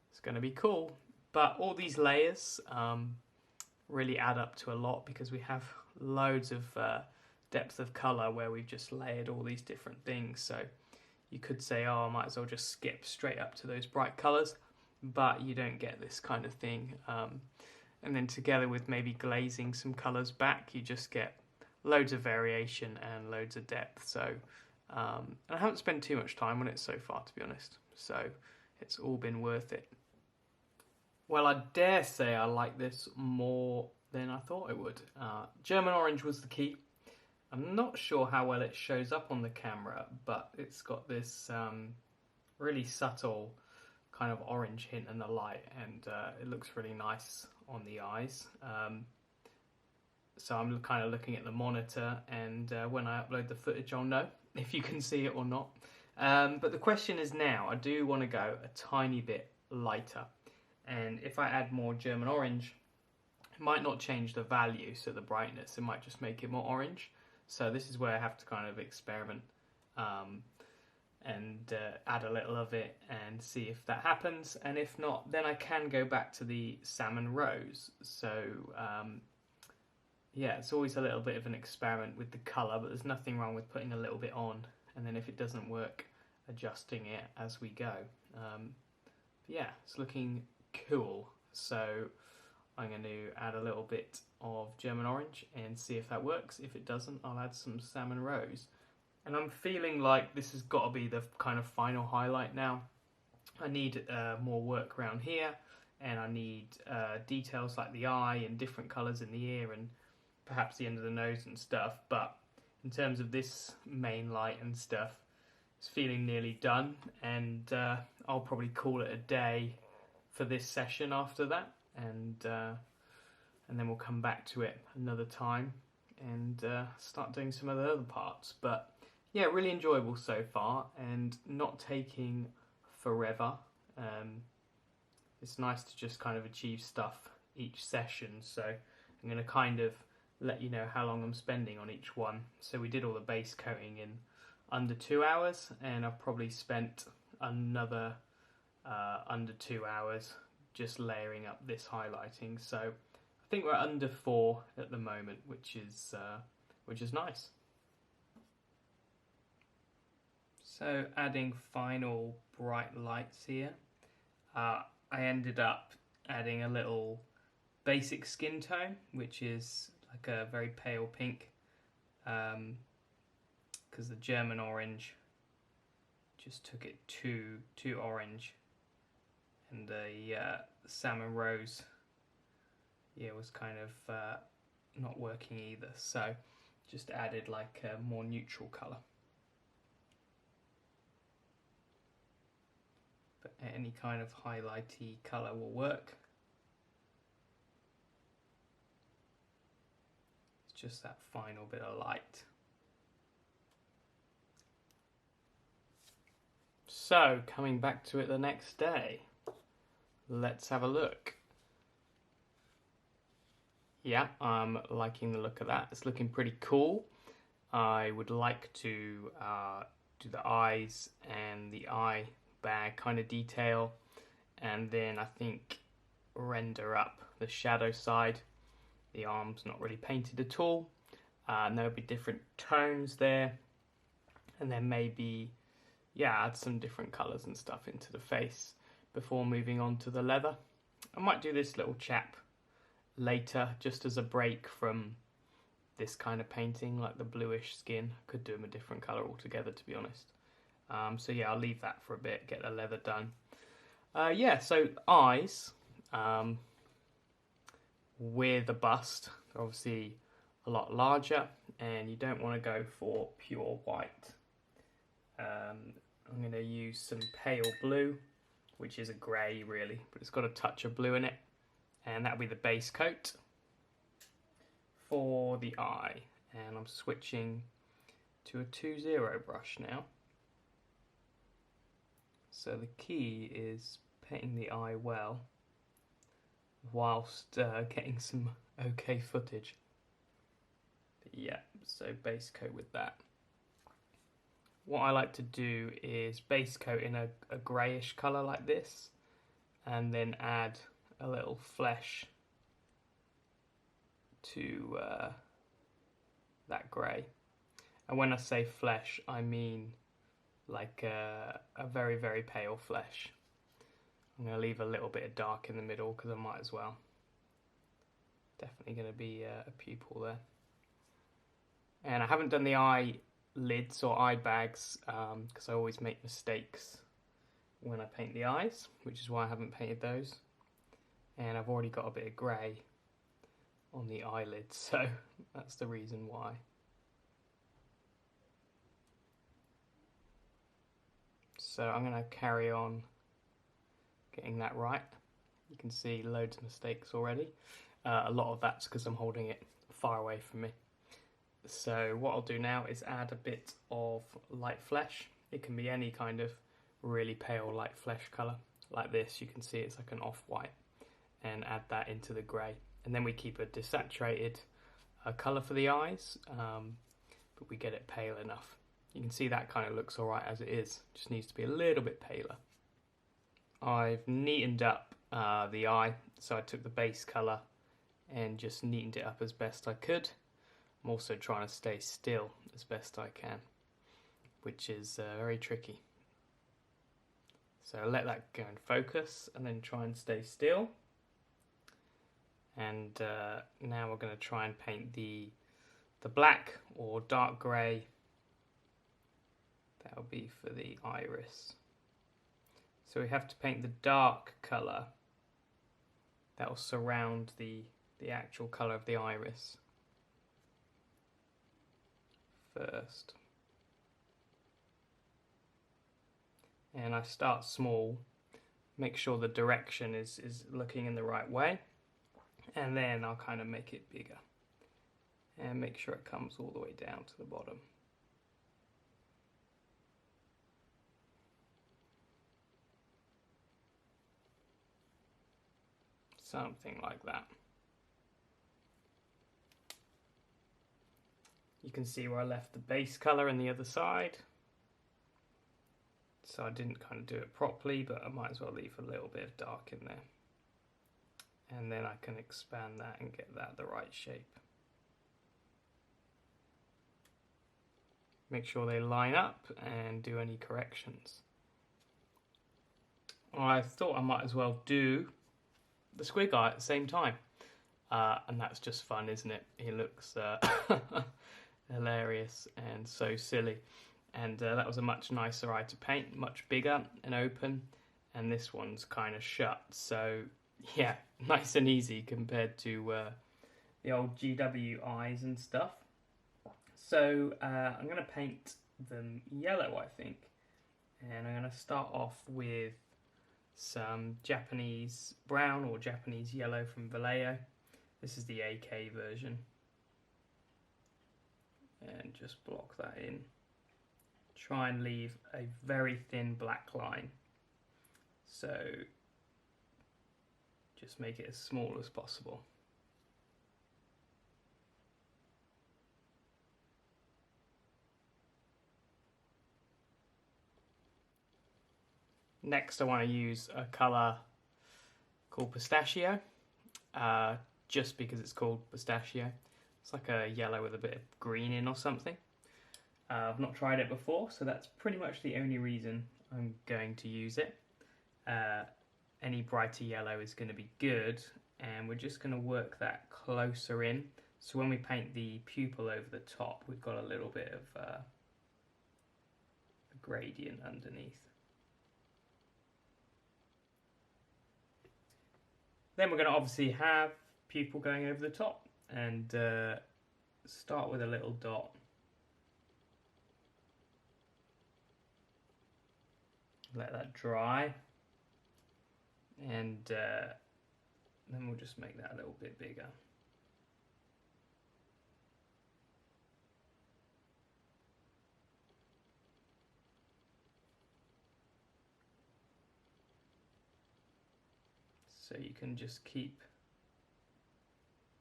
It's going to be cool, but all these layers really add up to a lot, because we have loads of depth of colour where we've just layered all these different things. So you could say, oh, I might as well just skip straight up to those bright colours, but you don't get this kind of thing. And then together with maybe glazing some colours back, you just get loads of variation and loads of depth. So and I haven't spent too much time on it so far, to be honest, so it's all been worth it. Well, I dare say I like this more than I thought it would. German orange was the key. I'm not sure how well it shows up on the camera, but it's got this really subtle kind of orange hint in the light, and it looks really nice on the eyes. So I'm kind of looking at the monitor, and when I upload the footage I'll know if you can see it or not. But the question is now, I do want to go a tiny bit lighter, and if I add more German orange, it might not change the value, so the brightness, it might just make it more orange. So this is where I have to kind of experiment and add a little of it and see if that happens. And if not, then I can go back to the salmon rose. So yeah, it's always a little bit of an experiment with the colour, but there's nothing wrong with putting a little bit on, and then if it doesn't work, adjusting it as we go. Yeah, it's looking cool. So I'm going to add a little bit of German orange and see if that works. If it doesn't, I'll add some salmon rose. And I'm feeling like this has got to be the kind of final highlight now. I need more work around here, and I need details like the eye and different colours in the ear and perhaps the end of the nose and stuff. But in terms of this main light and stuff, it's feeling nearly done, and I'll probably call it a day for this session after that, and then we'll come back to it another time and start doing some of the other parts. But yeah, really enjoyable so far, and not taking forever. It's nice to just kind of achieve stuff each session, so I'm going to kind of let you know how long I'm spending on each one. So we did all the base coating in under 2 hours, and I've probably spent another under 2 hours just layering up this highlighting. So I think we're under 4 at the moment, which is nice. So adding final bright lights here, I ended up adding a little basic skin tone, which is like a very pale pink, because the German orange just took it too orange, and the salmon rose, yeah, was kind of not working either. So just added like a more neutral colour. But any kind of highlighty colour will work. It's just that final bit of light. So, coming back to it the next day, let's have a look. Yeah, I'm liking the look of that. It's looking pretty cool. I would like to do the eyes and the eye bag kind of detail, and then I think render up the shadow side The arm's not really painted at all. And there'll be different tones there. And then maybe, yeah, add some different colours and stuff into the face before moving on to the leather. I might do this little chap later just as a break from this kind of painting, like the bluish skin. I could do him a different colour altogether, to be honest. So yeah, I'll leave that for a bit, get the leather done. Yeah, so eyes with a bust, they're obviously a lot larger, and you don't want to go for pure white. I'm going to use some pale blue, which is a grey really, but it's got a touch of blue in it, and that'll be the base coat for the eye. And I'm switching to a 2-0 brush now. So the key is painting the eye well whilst getting some okay footage. But yeah, so base coat with that. What I like to do is base coat in a greyish colour like this, and then add a little flesh to that grey. And when I say flesh, I mean like a very, very pale flesh. I'm going to leave a little bit of dark in the middle because I might as well. Definitely going to be a pupil there. And I haven't done the eyelids or eye bags because I always make mistakes when I paint the eyes, which is why I haven't painted those. And I've already got a bit of grey on the eyelids, so that's the reason why. So I'm going to carry on getting that right. You can see loads of mistakes already. A lot of that's because I'm holding it far away from me. So what I'll do now is add a bit of light flesh. It can be any kind of really pale light flesh colour. Like this, you can see it's like an off-white. And add that into the grey. And then we keep a desaturated colour for the eyes, but we get it pale enough. You can see that kind of looks alright as it is. Just needs to be a little bit paler. I've neatened up the eye, so I took the base colour and just neatened it up as best I could. I'm also trying to stay still as best I can, which is very tricky. So let that go and focus, and then try and stay still. And now we're going to try and paint the black or dark grey. That'll be for the iris. So we have to paint the dark colour that will surround the actual colour of the iris first. And I start small, make sure the direction is looking in the right way, and then I'll kind of make it bigger and make sure it comes all the way down to the bottom. Something like that. You can see where I left the base colour on the other side. So I didn't kind of do it properly, but I might as well leave a little bit of dark in there. And then I can expand that and get that the right shape. Make sure they line up and do any corrections. I thought I might as well do the squig eye at the same time. And that's just fun, isn't it? He looks hilarious and so silly. And that was a much nicer eye to paint, much bigger and open. And this one's kind of shut. So yeah, nice and easy compared to the old GW eyes and stuff. So I'm going to paint them yellow, I think. And I'm going to start off with some Japanese brown or Japanese yellow from Vallejo. This is the AK version. And just block that in. Try and leave a very thin black line. So just make it as small as possible. Next I want to use a colour called Pistachio. just because it's called pistachio. It's like a yellow with a bit of green in or something. I've not tried it before, so that's pretty much the only reason I'm going to use it. Any brighter yellow is going to be good, and we're just going to work that closer in. So when we paint the pupil over the top, we've got a little bit of a gradient underneath. Then we're going to obviously have pupil going over the top, and start with a little dot. Let that dry, and then we'll just make that a little bit bigger. So you can just keep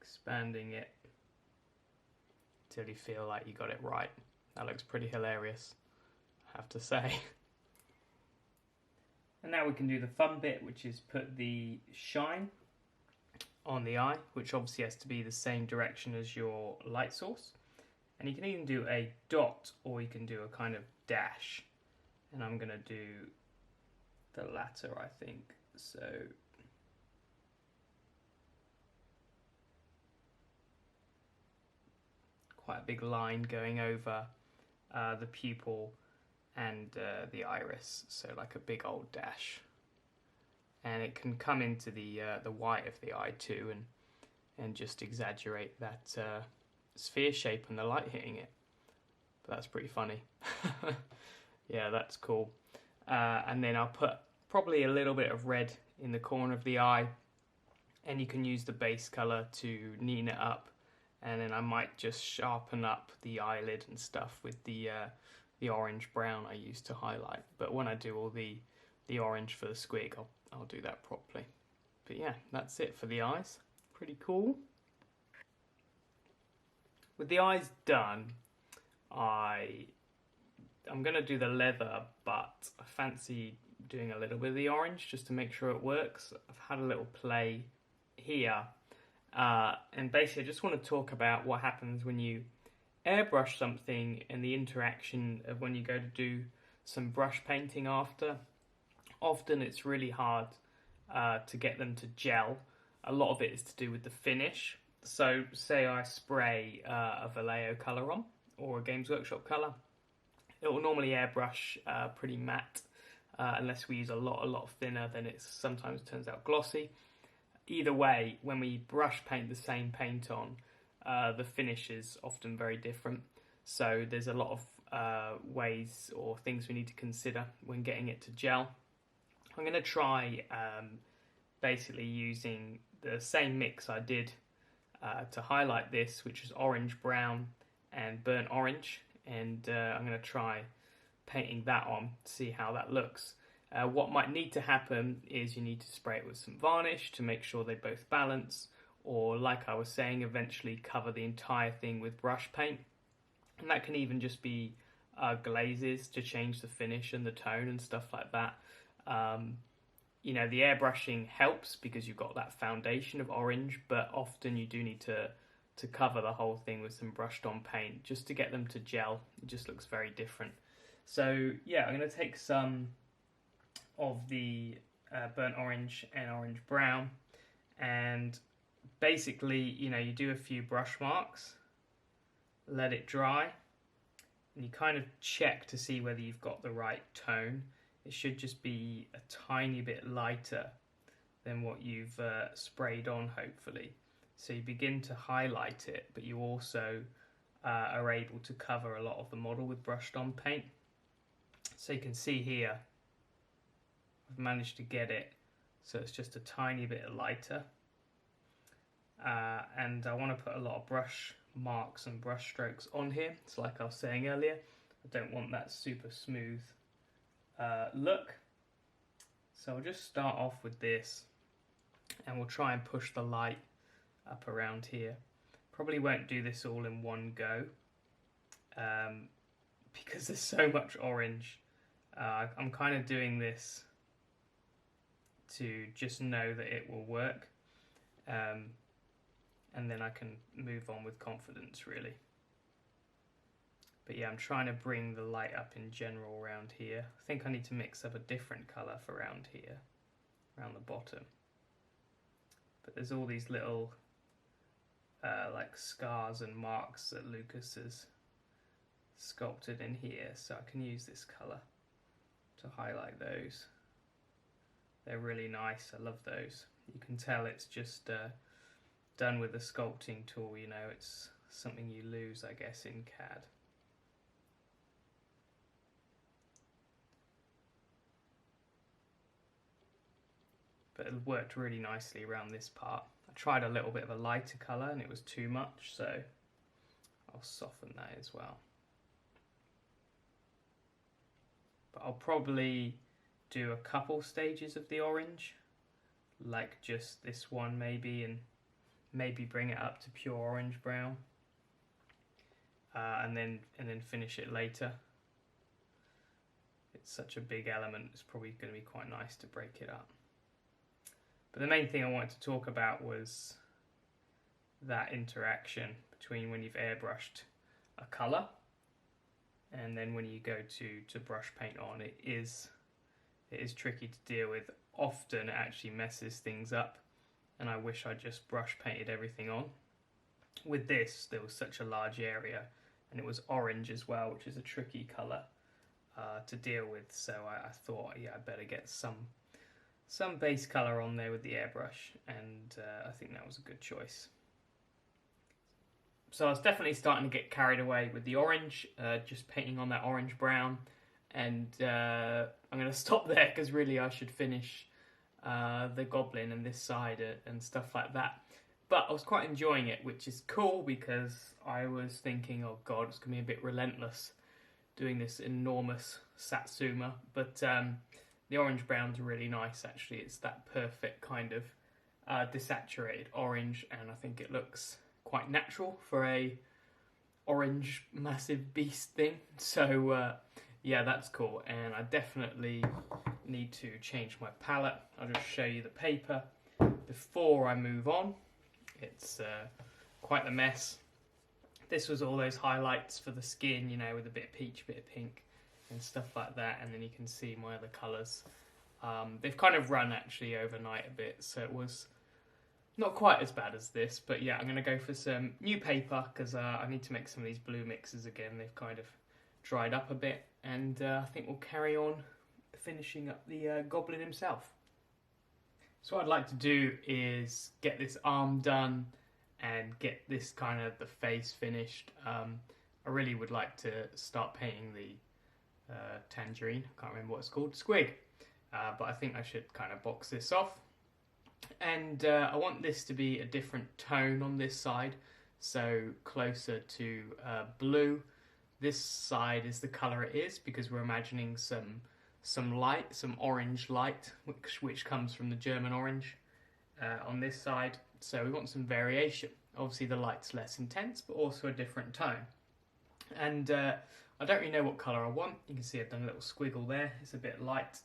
expanding it till you feel like you got it right. That looks pretty hilarious, I have to say. And now we can do the fun bit, which is put the shine on the eye, which obviously has to be the same direction as your light source. And you can even do a dot, or you can do a kind of dash. And I'm going to do the latter, I think. So quite a big line going over the pupil and the iris, so like a big old dash. And it can come into the white of the eye too, and just exaggerate that sphere shape and the light hitting it. But that's pretty funny. Yeah, that's cool. And then I'll put probably a little bit of red in the corner of the eye, and you can use the base color to neaten it up. And then I might just sharpen up the eyelid and stuff with the orange brown I used to highlight. But when I do all the orange for the squig, I'll do that properly. But yeah, that's it for the eyes. Pretty cool. With the eyes done, I'm going to do the leather, but I fancy doing a little bit of the orange just to make sure it works. I've had a little play here. And basically I just want to talk about what happens when you airbrush something and the interaction of when you go to do some brush painting after. Often it's really hard to get them to gel. A lot of it is to do with the finish. So say I spray a Vallejo colour on, or a Games Workshop colour, it will normally airbrush pretty matte. Unless we use a lot thinner, then it sometimes turns out glossy. Either way, when we brush paint the same paint on, the finish is often very different. So there's a lot of ways or things we need to consider when getting it to gel. I'm going to try basically using the same mix I did to highlight this, which is orange, brown and burnt orange. And I'm going to try painting that on to see how that looks. What might need to happen is you need to spray it with some varnish to make sure they both balance, or like I was saying, eventually cover the entire thing with brush paint. And that can even just be glazes to change the finish and the tone and stuff like that. You know, the airbrushing helps because you've got that foundation of orange, but often you do need to cover the whole thing with some brushed on paint just to get them to gel. It just looks very different. So yeah, I'm going to take some of the burnt orange and orange brown, and basically, you know, you do a few brush marks, let it dry, and you kind of check to see whether you've got the right tone. It should just be a tiny bit lighter than what you've sprayed on, hopefully. So you begin to highlight it, but you also are able to cover a lot of the model with brushed on paint. So you can see here, I've managed to get it so it's just a tiny bit lighter. And I want to put a lot of brush marks and brush strokes on here. It's like I was saying earlier, I don't want that super smooth look. So I'll just start off with this, and we'll try and push the light up around here. Probably won't do this all in one go because there's so much orange. I'm kind of doing this to just know that it will work. and then I can move on with confidence, really. But yeah, I'm trying to bring the light up in general around here. I think I need to mix up a different colour for around here, around the bottom. But there's all these little like scars and marks that Lucas has sculpted in here, so I can use this colour to highlight those. They're really nice, I love those. You can tell it's just done with a sculpting tool, you know, it's something you lose, I guess, in CAD. But it worked really nicely around this part. I tried a little bit of a lighter colour and it was too much, so I'll soften that as well. But I'll probably do a couple stages of the orange, like just this one maybe, and maybe bring it up to pure orange brown, and then finish it later. It's such a big element, it's probably going to be quite nice to break it up. But the main thing I wanted to talk about was that interaction between when you've airbrushed a colour and then when you go to brush paint on. It is tricky to deal with. Often it actually messes things up, and I wish I just brush painted everything on. With this, there was such a large area, and it was orange as well, which is a tricky colour to deal with, so I thought, yeah, I better get some base colour on there with the airbrush, and I think that was a good choice. So I was definitely starting to get carried away with the orange, just painting on that orange brown, and I'm going to stop there because really I should finish the goblin and this side and stuff like that. But I was quite enjoying it, which is cool, because I was thinking, oh god, it's going to be a bit relentless doing this enormous Satsuma, but the orange brown's really nice actually. It's that perfect kind of desaturated orange, and I think it looks quite natural for a orange massive beast thing. So yeah, that's cool, and I definitely need to change my palette. I'll just show you the paper before I move on. It's quite the mess. This was all those highlights for the skin, you know, with a bit of peach, bit of pink and stuff like that, and then you can see my other colours. They've kind of run actually overnight a bit, so it was not quite as bad as this, but yeah, I'm going to go for some new paper because I need to make some of these blue mixes again. They've kind of dried up a bit, and I think we'll carry on finishing up the goblin himself. So what I'd like to do is get this arm done and get this kind of the face finished. I really would like to start painting the tangerine, I can't remember what it's called, Squig, but I think I should kind of box this off. And I want this to be a different tone on this side, so closer to blue. This side is the colour it is because we're imagining some light, some orange light, which comes from the German orange on this side. So we want some variation. Obviously the light's less intense, but also a different tone. And I don't really know what colour I want. You can see I've done a little squiggle there. It's a bit light.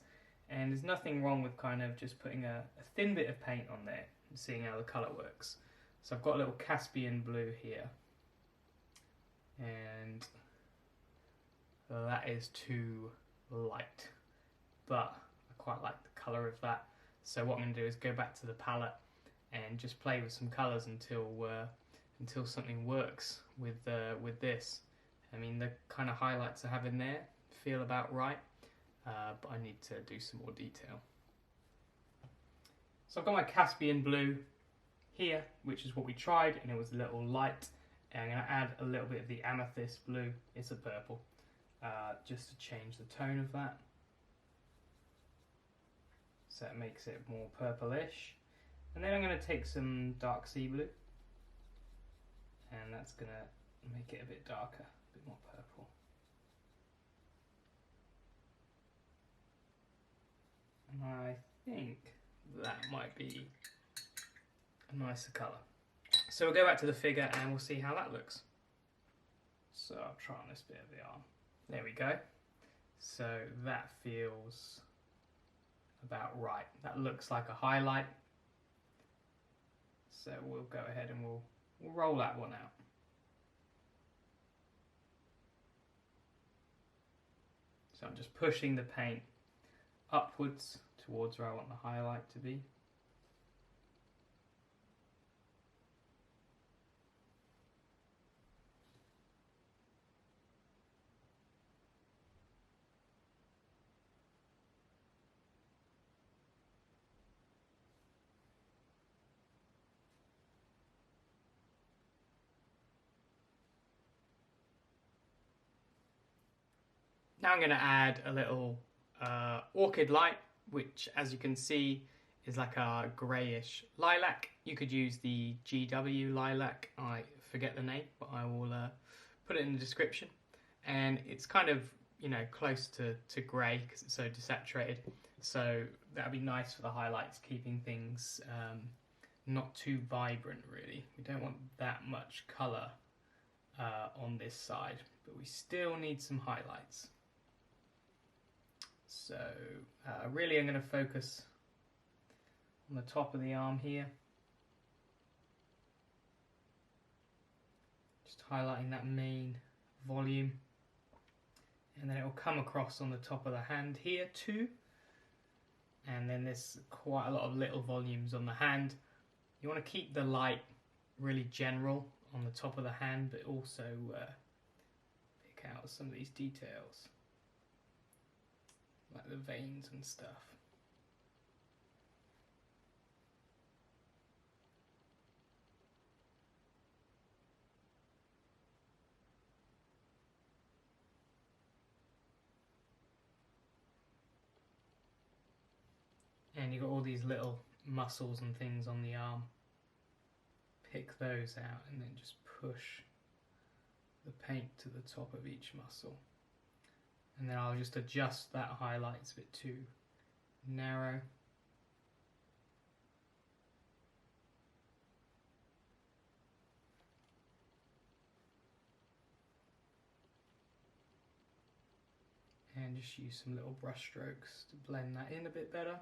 And there's nothing wrong with kind of just putting a thin bit of paint on there and seeing how the colour works. So I've got a little Caspian blue here. And that is too light. But I quite like the colour of that. So what I'm going to do is go back to the palette and just play with some colours until something works with this. I mean, the kind of highlights I have in there feel about right, but I need to do some more detail. So I've got my Caspian blue here, which is what we tried, and it was a little light. And I'm going to add a little bit of the amethyst blue, it's a purple, just to change the tone of that. So it makes it more purplish. And then I'm going to take some dark sea blue, and that's going to make it a bit darker, a bit more purple. And I think that might be a nicer colour. So we'll go back to the figure and we'll see how that looks. So I'll try on this bit of the arm. There we go. So that feels about right. That looks like a highlight. So we'll go ahead and we'll we'll roll that one out. So I'm just pushing the paint upwards towards where I want the highlight to be. Now I'm going to add a little orchid light, which as you can see is like a greyish lilac. You could use the GW lilac, I forget the name, but I will put it in the description. And it's kind of, you know, close to grey because it's so desaturated. So that would be nice for the highlights, keeping things not too vibrant really. We don't want that much colour on this side, but we still need some highlights. So really I'm going to focus on the top of the arm here. Just highlighting that main volume. And then it will come across on the top of the hand here too. And then there's quite a lot of little volumes on the hand. You want to keep the light really general on the top of the hand, but also pick out some of these details, like the veins and stuff. And you've got all these little muscles and things on the arm. Pick those out and then just push the paint to the top of each muscle. And then I'll just adjust that highlight, it's a bit too narrow. And just use some little brush strokes to blend that in a bit better.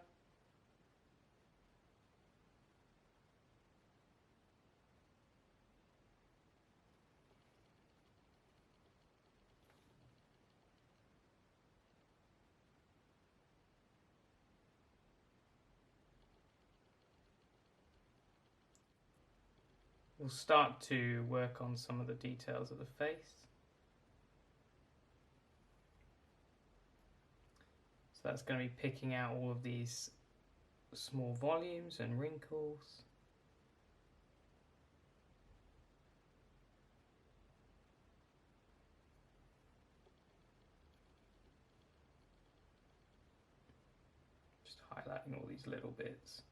We'll start to work on some of the details of the face. So that's going to be picking out all of these small volumes and wrinkles. Just highlighting all these little bits.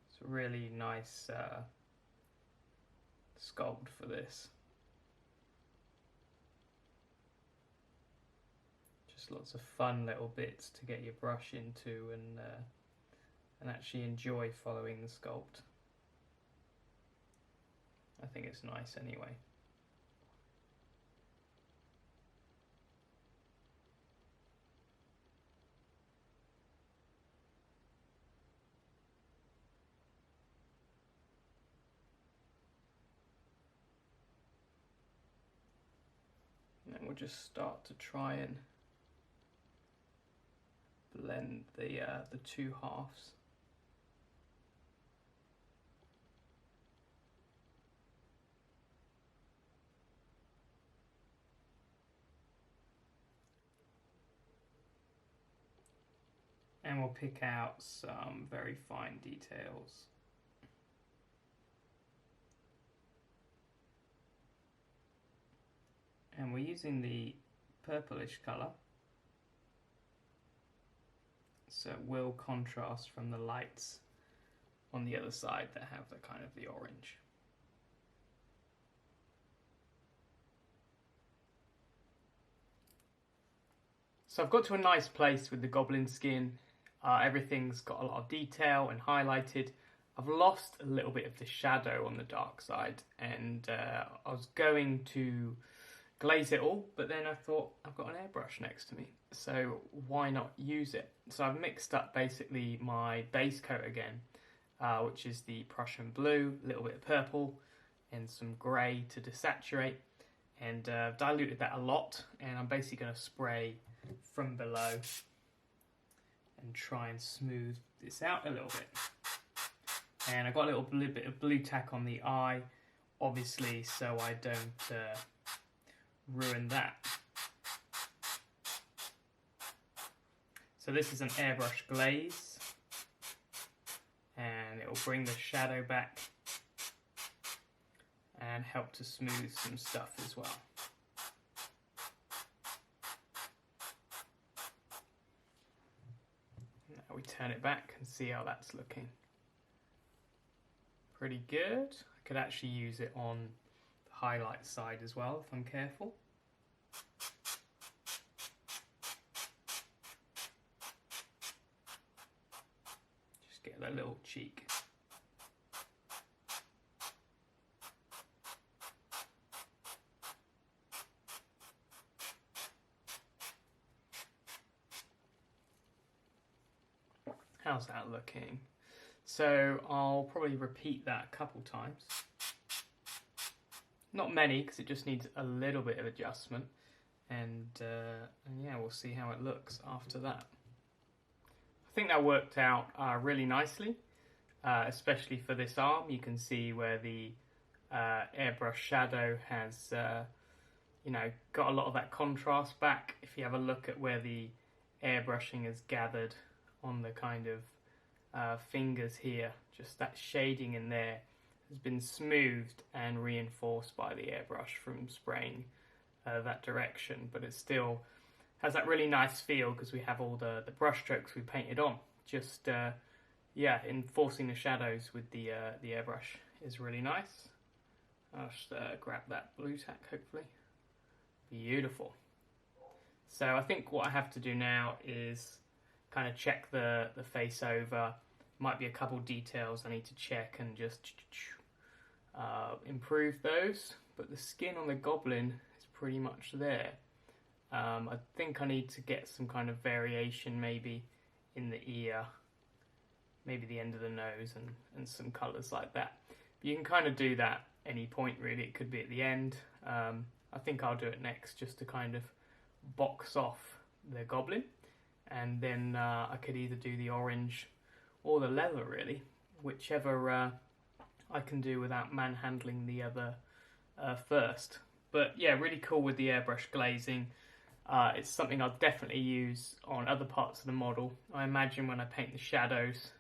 It's a really nice sculpt for this. Just lots of fun little bits to get your brush into and actually enjoy following the sculpt. I think it's nice anyway. And then we'll just start to try and blend the two halves. And we'll pick out some very fine details. And we're using the purplish colour, so it will contrast from the lights on the other side that have the kind of the orange. So I've got to a nice place with the goblin skin. Everything's got a lot of detail and highlighted. I've lost a little bit of the shadow on the dark side, and I was going to glaze it all, but then I thought I've got an airbrush next to me, so why not use it? So I've mixed up basically my base coat again, which is the Prussian blue, a little bit of purple, and some grey to desaturate, and diluted that a lot, and I'm basically going to spray from below and try and smooth this out a little bit. And I got a little bit of blue tack on the eye, obviously, so I don't ruin that. So this is an airbrush glaze, and it will bring the shadow back and help to smooth some stuff as well. Now we turn it back and see how that's looking. Pretty good. I could actually use it on the highlight side as well if I'm careful. Just get that little cheek. How's that looking? So I'll probably repeat that a couple times. Not many, because it just needs a little bit of adjustment. And yeah, we'll see how it looks after that. I think that worked out really nicely, especially for this arm. You can see where the airbrush shadow has, you know, got a lot of that contrast back. If you have a look at where the airbrushing has gathered on the kind of fingers here, just that shading in there has been smoothed and reinforced by the airbrush from spraying that direction, but it still has that really nice feel because we have all the brush strokes we painted on. Just yeah, enforcing the shadows with the airbrush is really nice. I'll just grab that blue tack, hopefully. Beautiful. So I think what I have to do now is kind of check the face over. Might be a couple details I need to check and just improve those, but the skin on the goblin is pretty much there. I think I need to get some kind of variation maybe in the ear, maybe the end of the nose, and some colours like that. But you can kind of do that any point really. It could be at the end. I think I'll do it next just to kind of box off the goblin, and then I could either do the orange or the leather really, whichever I can do without manhandling the other first. But yeah, really cool with the airbrush glazing. It's something I'll definitely use on other parts of the model. I imagine when I paint the shadows,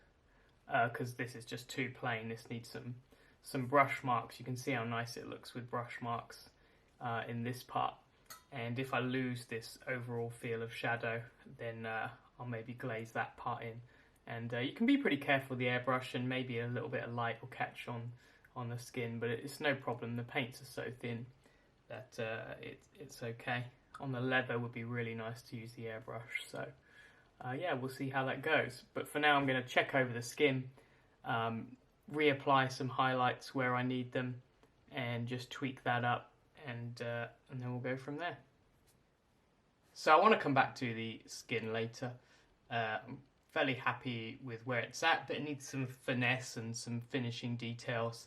because this is just too plain, this needs some brush marks. You can see how nice it looks with brush marks in this part. And if I lose this overall feel of shadow, then I'll maybe glaze that part in. And you can be pretty careful with the airbrush, and maybe a little bit of light will catch on the skin, but it's no problem. The paints are so thin that it's okay. On the leather would be really nice to use the airbrush. So yeah, we'll see how that goes. But for now, I'm going to check over the skin, reapply some highlights where I need them, and just tweak that up, and then we'll go from there. So I want to come back to the skin later. I'm fairly happy with where it's at, but it needs some finesse and some finishing details.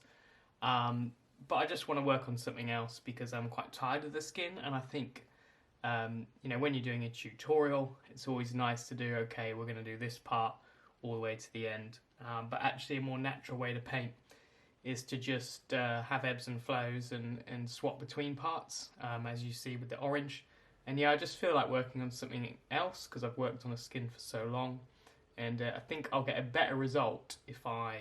But I just want to work on something else because I'm quite tired of the skin, and I think you know, when you're doing a tutorial, it's always nice to do, okay, we're going to do this part all the way to the end. But actually a more natural way to paint is to just have ebbs and flows and swap between parts, as you see with the orange. And yeah, I just feel like working on something else because I've worked on a skin for so long. And I think I'll get a better result if I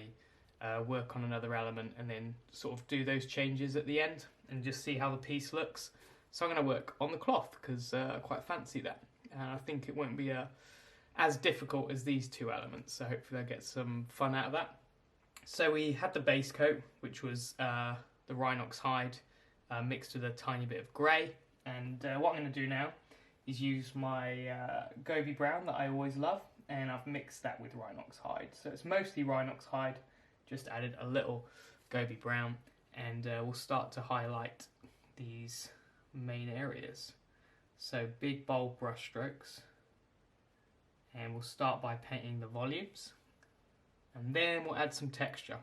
work on another element and then sort of do those changes at the end and just see how the piece looks. So I'm going to work on the cloth because I quite fancy that. And I think it won't be as difficult as these two elements. So hopefully I'll get some fun out of that. So we had the base coat, which was the Rhinox hide mixed with a tiny bit of grey. And what I'm going to do now is use my Gobi brown that I always love. And I've mixed that with Rhinox hide. So it's mostly Rhinox hide, just added a little Gobi brown. And we'll start to highlight these main areas. So big bold brush strokes, and we'll start by painting the volumes, and then we'll add some texture.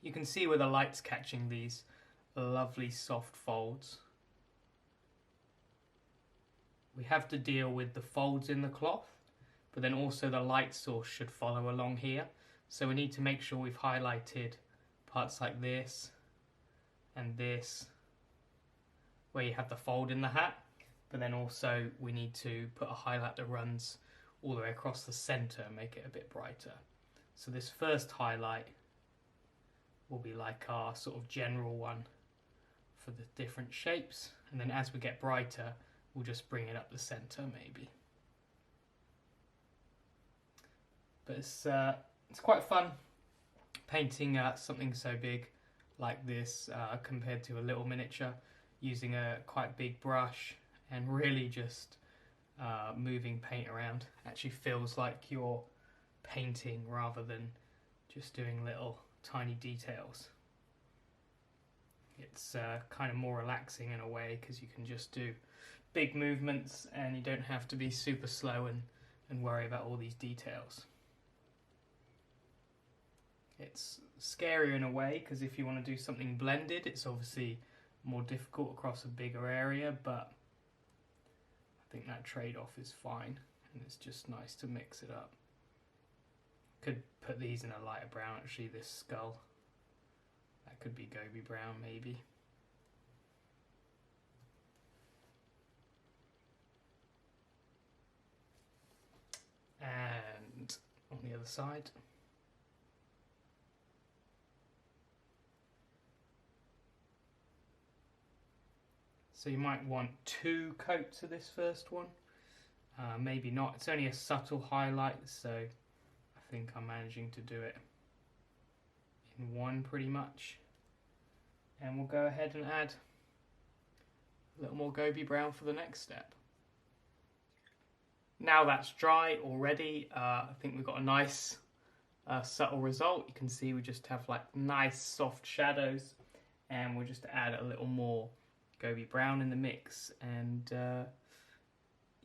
You can see where the light's catching these lovely soft folds. We have to deal with the folds in the cloth, but then also the light source should follow along here. So we need to make sure we've highlighted parts like this and this, where you have the fold in the hat, but then also we need to put a highlight that runs all the way across the center and make it a bit brighter. So this first highlight will be like our sort of general one for the different shapes, and then as we get brighter we'll just bring it up the center maybe. But it's quite fun painting something so big like this compared to a little miniature, using a quite big brush and really just moving paint around. Actually feels like you're painting rather than just doing little tiny details. It's kind of more relaxing in a way because you can just do big movements and you don't have to be super slow and worry about all these details. It's scarier in a way because if you want to do something blended, it's obviously more difficult across a bigger area, but I think that trade-off is fine and it's just nice to mix it up. Could put these in a lighter brown actually, this skull. That could be Gobi brown maybe. And on the other side. So you might want 2 coats of this first one. Maybe not. It's only a subtle highlight, so I think I'm managing to do it in one pretty much. And we'll go ahead and add a little more Gobi brown for the next step. Now that's dry already, I think we've got a nice subtle result. You can see we just have like nice soft shadows, and we'll just add a little more Gobi brown in the mix, and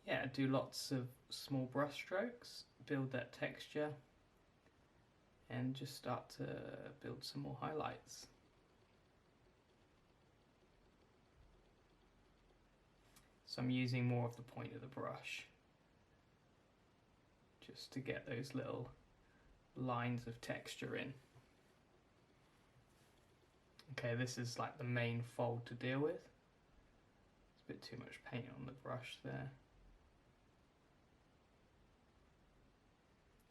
yeah, do lots of small brush strokes, build that texture, and just start to build some more highlights. So I'm using more of the point of the brush just to get those little lines of texture in. Okay, this is like the main fold to deal with. It's a bit too much paint on the brush there.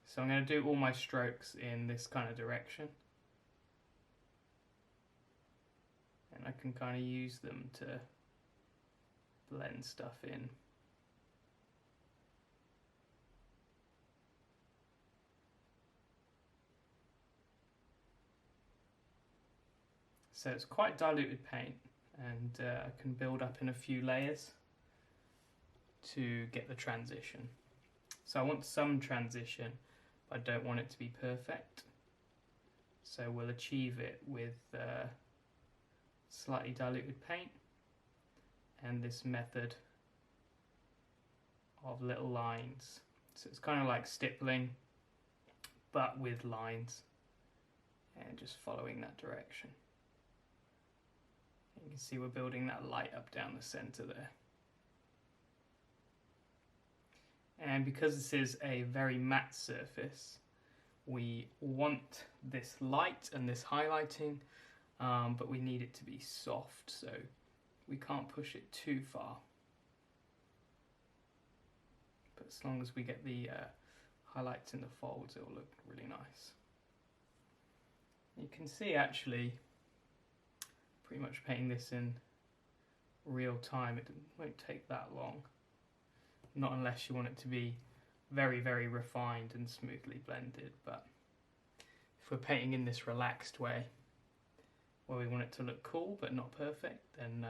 So I'm going to do all my strokes in this kind of direction. And I can kind of use them to blend stuff in. So it's quite diluted paint, and I can build up in a few layers to get the transition. So I want some transition, but I don't want it to be perfect. So we'll achieve it with slightly diluted paint and this method of little lines. So it's kind of like stippling, but with lines, and just following that direction. You can see we're building that light up down the center there. And because this is a very matte surface, we want this light and this highlighting, but we need it to be soft, so we can't push it too far. But as long as we get the highlights in the folds, it will look really nice. You can see actually, pretty much painting this in real time, it won't take that long. Not unless you want it to be very, very refined and smoothly blended, but if we're painting in this relaxed way, where we want it to look cool but not perfect, then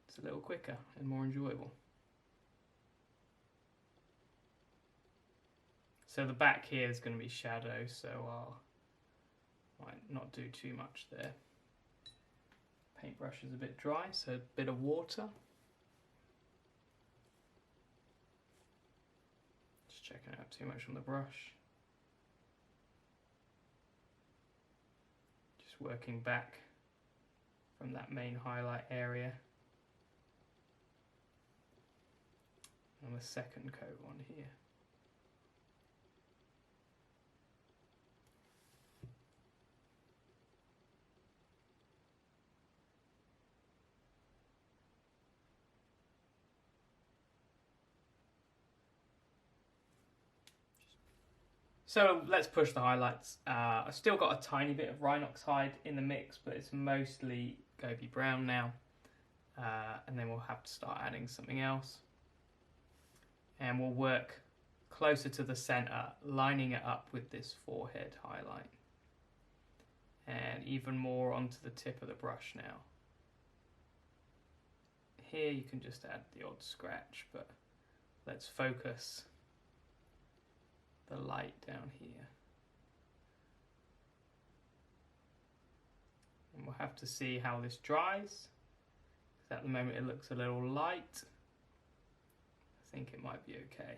it's a little quicker and more enjoyable. So the back here is going to be shadow, so I'll might not do too much there. Paintbrush is a bit dry, so a bit of water. Just checking out too much on the brush. Just working back from that main highlight area. And the second coat on here. So let's push the highlights. I've still got a tiny bit of Rhinox hide in the mix, but it's mostly Gobi brown now. And then we'll have to start adding something else. And we'll work closer to the center, lining it up with this forehead highlight. And even more onto the tip of the brush now. Here you can just add the odd scratch, but let's focus the light down here. And we'll have to see how this dries. At the moment it looks a little light. I think it might be okay.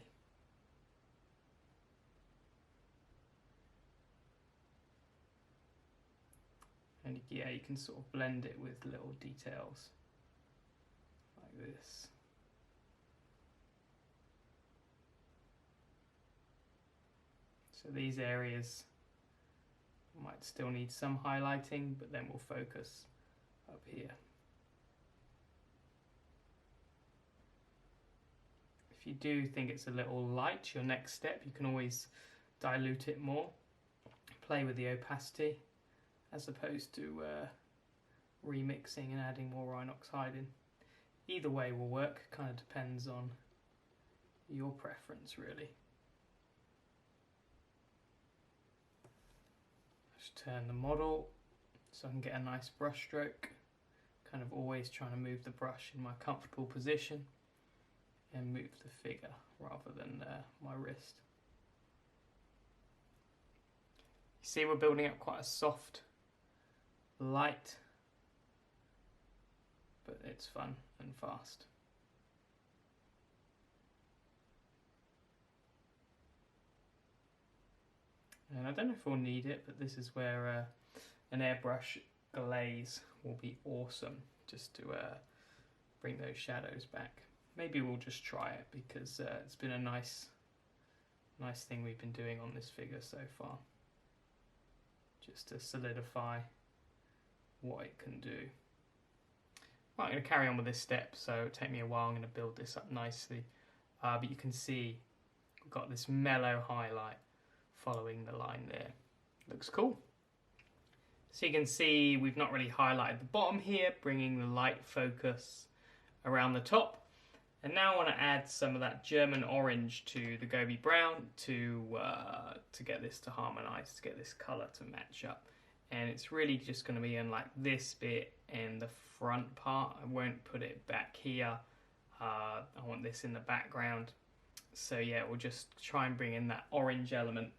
And yeah, you can sort of blend it with little details like this. So these areas might still need some highlighting, but then we'll focus up here. If you do think it's a little light, your next step, you can always dilute it more, play with the opacity, as opposed to remixing and adding more Rhinox hide in. Either way will work, kind of depends on your preference really. Just turn the model so I can get a nice brush stroke, kind of always trying to move the brush in my comfortable position and move the figure rather than my wrist. You see we're building up quite a soft light, but it's fun and fast. And I don't know if we'll need it, but this is where an airbrush glaze will be awesome, just to bring those shadows back. Maybe we'll just try it because it's been a nice thing we've been doing on this figure so far, just to solidify what it can do. Right, I'm going to carry on with this step, so it'll take me a while. I'm going to build this up nicely, but you can see we've got this mellow highlight following the line there. Looks cool. So you can see we've not really highlighted the bottom here, bringing the light focus around the top. And now I want to add some of that German orange to the Gobi brown to get this to harmonize, to get this color to match up. And it's really just going to be in like this bit in the front part. I won't put it back here. I want this in the background. So yeah, we'll just try and bring in that orange element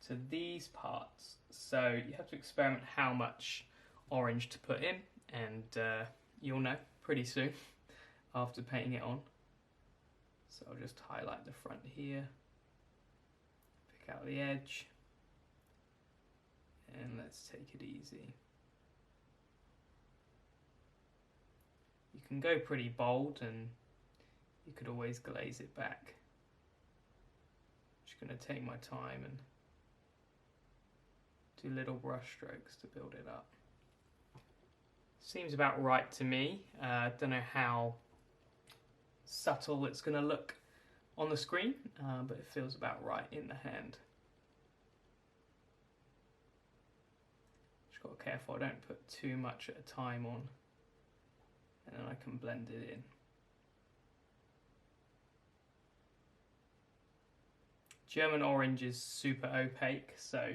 to these parts. So you have to experiment how much orange to put in, and you'll know pretty soon after painting it on. So I'll just highlight the front here, pick out the edge, and let's take it easy. You can go pretty bold and you could always glaze it back. Just going to take my time and do little brush strokes to build it up. Seems about right to me. Don't know how subtle it's going to look on the screen, but it feels about right in the hand. Just got to be careful I don't put too much at a time on, and then I can blend it in. German orange is super opaque, so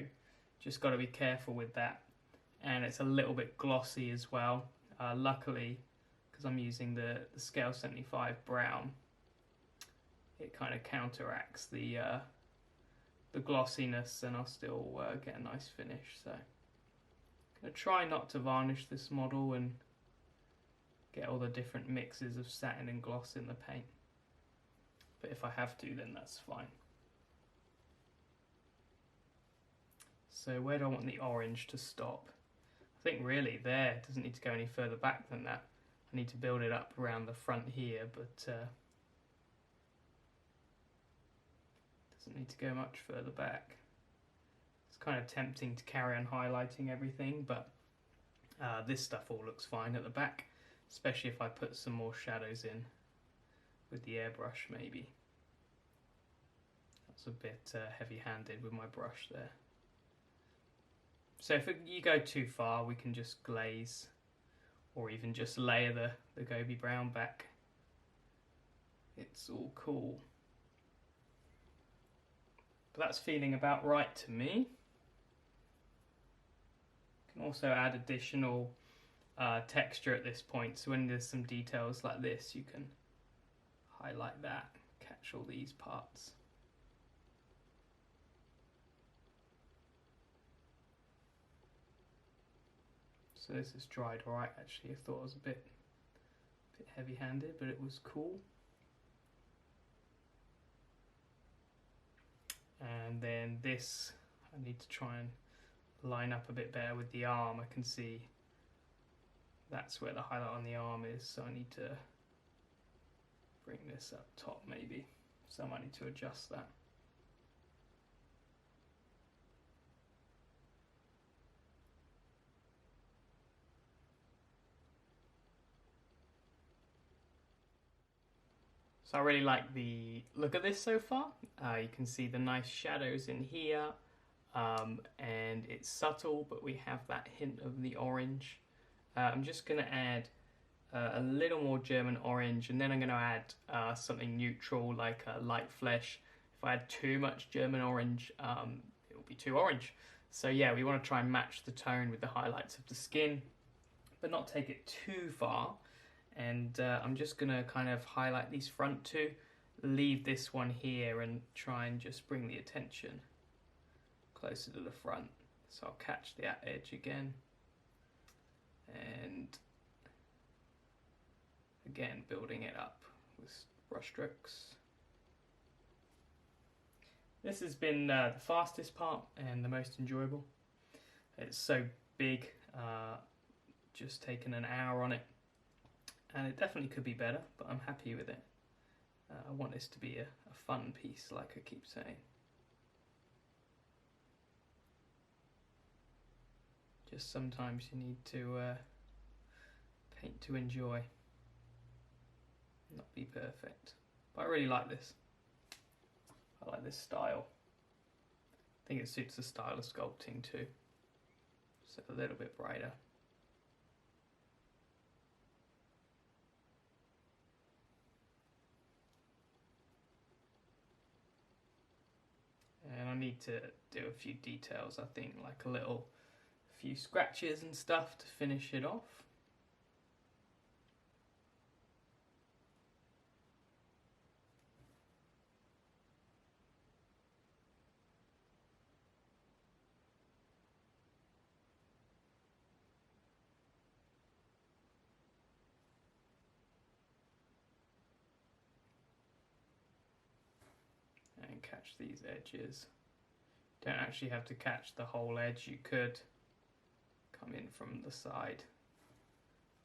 just got to be careful with that. And it's a little bit glossy as well. Luckily, because I'm using the Scale 75 brown, it kind of counteracts the glossiness, and I'll still get a nice finish. So I'm going to try not to varnish this model and get all the different mixes of satin and gloss in the paint. But if I have to, then that's fine. So where do I want the orange to stop? I I think really there, it doesn't need to go any further back than that. I need to build it up around the front here, but doesn't need to go much further back. It's kind of tempting to carry on highlighting everything, but this stuff all looks fine at the back, especially if I put some more shadows in with the airbrush maybe. That's a bit heavy-handed with my brush there. So if you go too far, we can just glaze or even just layer the gobi brown back. It's all cool. But that's feeling about right to me. You can also add additional texture at this point, so when there's some details like this, you can highlight that, catch all these parts. So this is dried right actually. I thought it was a bit heavy-handed, but it was cool. And then this, I need to try and line up a bit better with the arm. I can see that's where the highlight on the arm is, so I need to bring this up top maybe. So I might need to adjust that. So I really like the look of this so far. You can see the nice shadows in here, and it's subtle, but we have that hint of the orange. I'm just going to add a little more German orange, and then I'm going to add something neutral like a light flesh. If I add too much German orange, it will be too orange. So yeah, we want to try and match the tone with the highlights of the skin, but not take it too far. And I'm just going to kind of highlight these front two, leave this one here and try and just bring the attention closer to the front. So I'll catch the edge again, and again building it up with brush strokes. This has been the fastest part and the most enjoyable. It's so big, just taken an hour on it. And it definitely could be better, but I'm happy with it. I want this to be a fun piece, like I keep saying. Just sometimes you need to paint to enjoy, not be perfect. But I really like this. I like this style. I think it suits the style of sculpting too. So a little bit brighter. And I need to do a few details, I think, like a few scratches and stuff to finish it off. And catch these edges. Don't actually have to catch the whole edge, you could come in from the side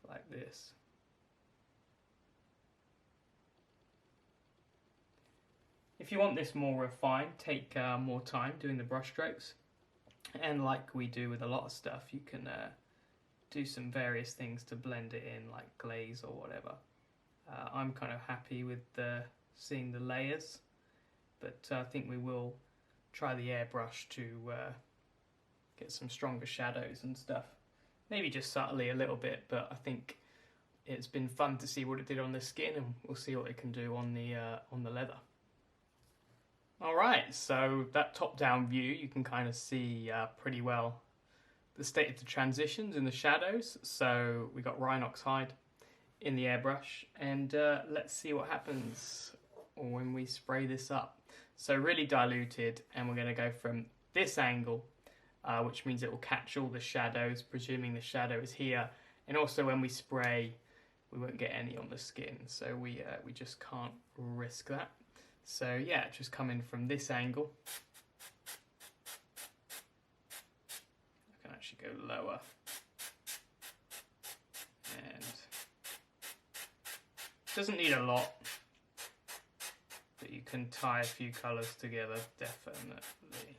like this. If you want this more refined, take more time doing the brush strokes, and like we do with a lot of stuff, you can do some various things to blend it in, like glaze or whatever. I'm kind of happy with seeing the layers, but I think we will try the airbrush to get some stronger shadows and stuff. Maybe just subtly a little bit, but I think it's been fun to see what it did on the skin, and we'll see what it can do on the leather. Alright, so that top-down view, you can kind of see pretty well the state of the transitions in the shadows. So we got Rhinox hide in the airbrush, and let's see what happens when we spray this up. So really diluted, and we're going to go from this angle, which means it will catch all the shadows, presuming the shadow is here. And also when we spray, we won't get any on the skin, so we just can't risk that. So yeah, just come in from this angle. I can actually go lower. Doesn't need a lot, but you can tie a few colours together, definitely.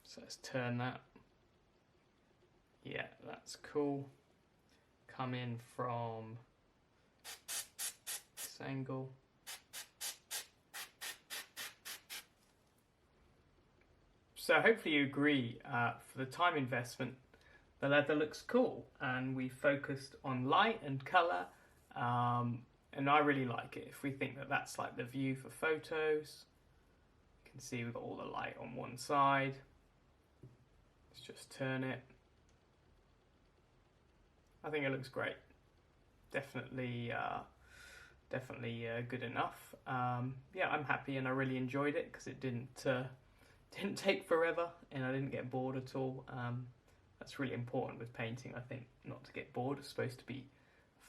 So let's turn that. Yeah, that's cool. Come in from this angle. So hopefully you agree, for the time investment, the leather looks cool, and we focused on light and colour, and I really like it. If we think that that's like the view for photos, you can see we've got all the light on one side. Let's just turn it. I think it looks great. Definitely good enough. Yeah, I'm happy, and I really enjoyed it because it didn't take forever, and I didn't get bored at all. That's really important with painting, I think, not to get bored. It's supposed to be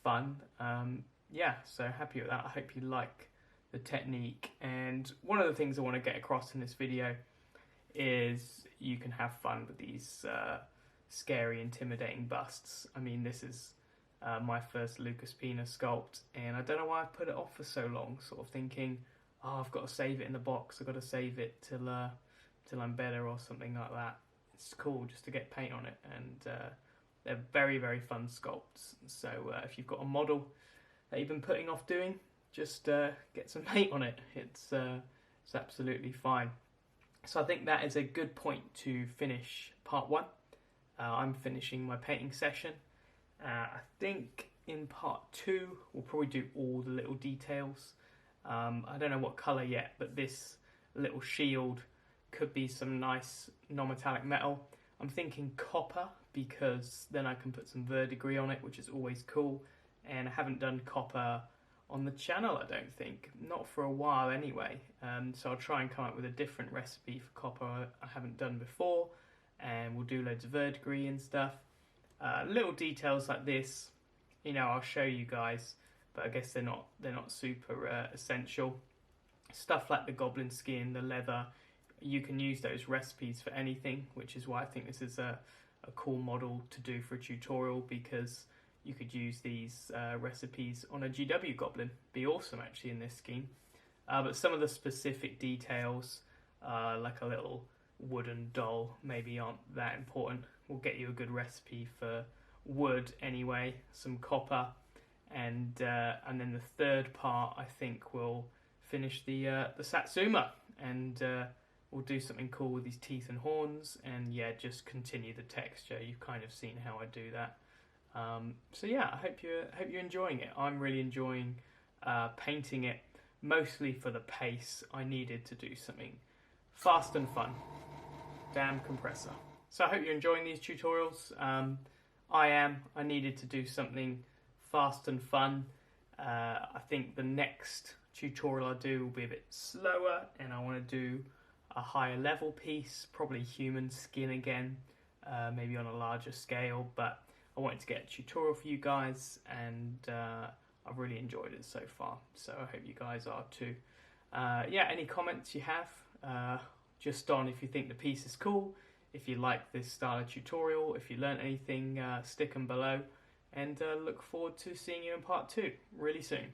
fun. Yeah, so happy with that. I hope you like the technique. And one of the things I want to get across in this video is you can have fun with these scary, intimidating busts. I mean, this is my first Lucas Pina sculpt, and I don't know why I put it off for so long, sort of thinking, oh, I've got to save it in the box, I've got to save it till I'm better or something like that. It's cool just to get paint on it, and they're very, very fun sculpts. So if you've got a model that you've been putting off doing, just get some paint on it. It's absolutely fine. So I think that is a good point to finish part one. I'm finishing my painting session. I think in part two we'll probably do all the little details. I don't know what colour yet, but this little shield could be some nice non-metallic metal. I'm thinking copper, because then I can put some verdigris on it, which is always cool. And I haven't done copper on the channel, I don't think. Not for a while anyway. So I'll try and come up with a different recipe for copper I haven't done before. And we'll do loads of verdigris and stuff. Little details like this, you know, I'll show you guys, but I guess they're not super essential. Stuff like the goblin skin, the leather, you can use those recipes for anything, which is why I think this is a cool model to do for a tutorial, because you could use these recipes on a GW goblin. Be awesome actually in this scheme. But some of the specific details, like a little wooden doll, maybe aren't that important. We'll get you a good recipe for wood anyway, some copper, and then the third part I think we'll finish the Satsuma, and we'll do something cool with these teeth and horns, and yeah, just continue the texture. You've kind of seen how I do that. So yeah, I hope you're enjoying it. I'm really enjoying painting it, mostly for the pace. I needed to do something fast and fun. Damn compressor. So I hope you're enjoying these tutorials. I am. I needed to do something fast and fun. I think the next tutorial I do will be a bit slower, and I want to do a higher level piece, probably human skin again, maybe on a larger scale, but I wanted to get a tutorial for you guys, and I've really enjoyed it so far, so I hope you guys are too. Yeah, any comments you have, just on if you think the piece is cool, if you like this style of tutorial, if you learned anything, stick them below, and look forward to seeing you in part two really soon.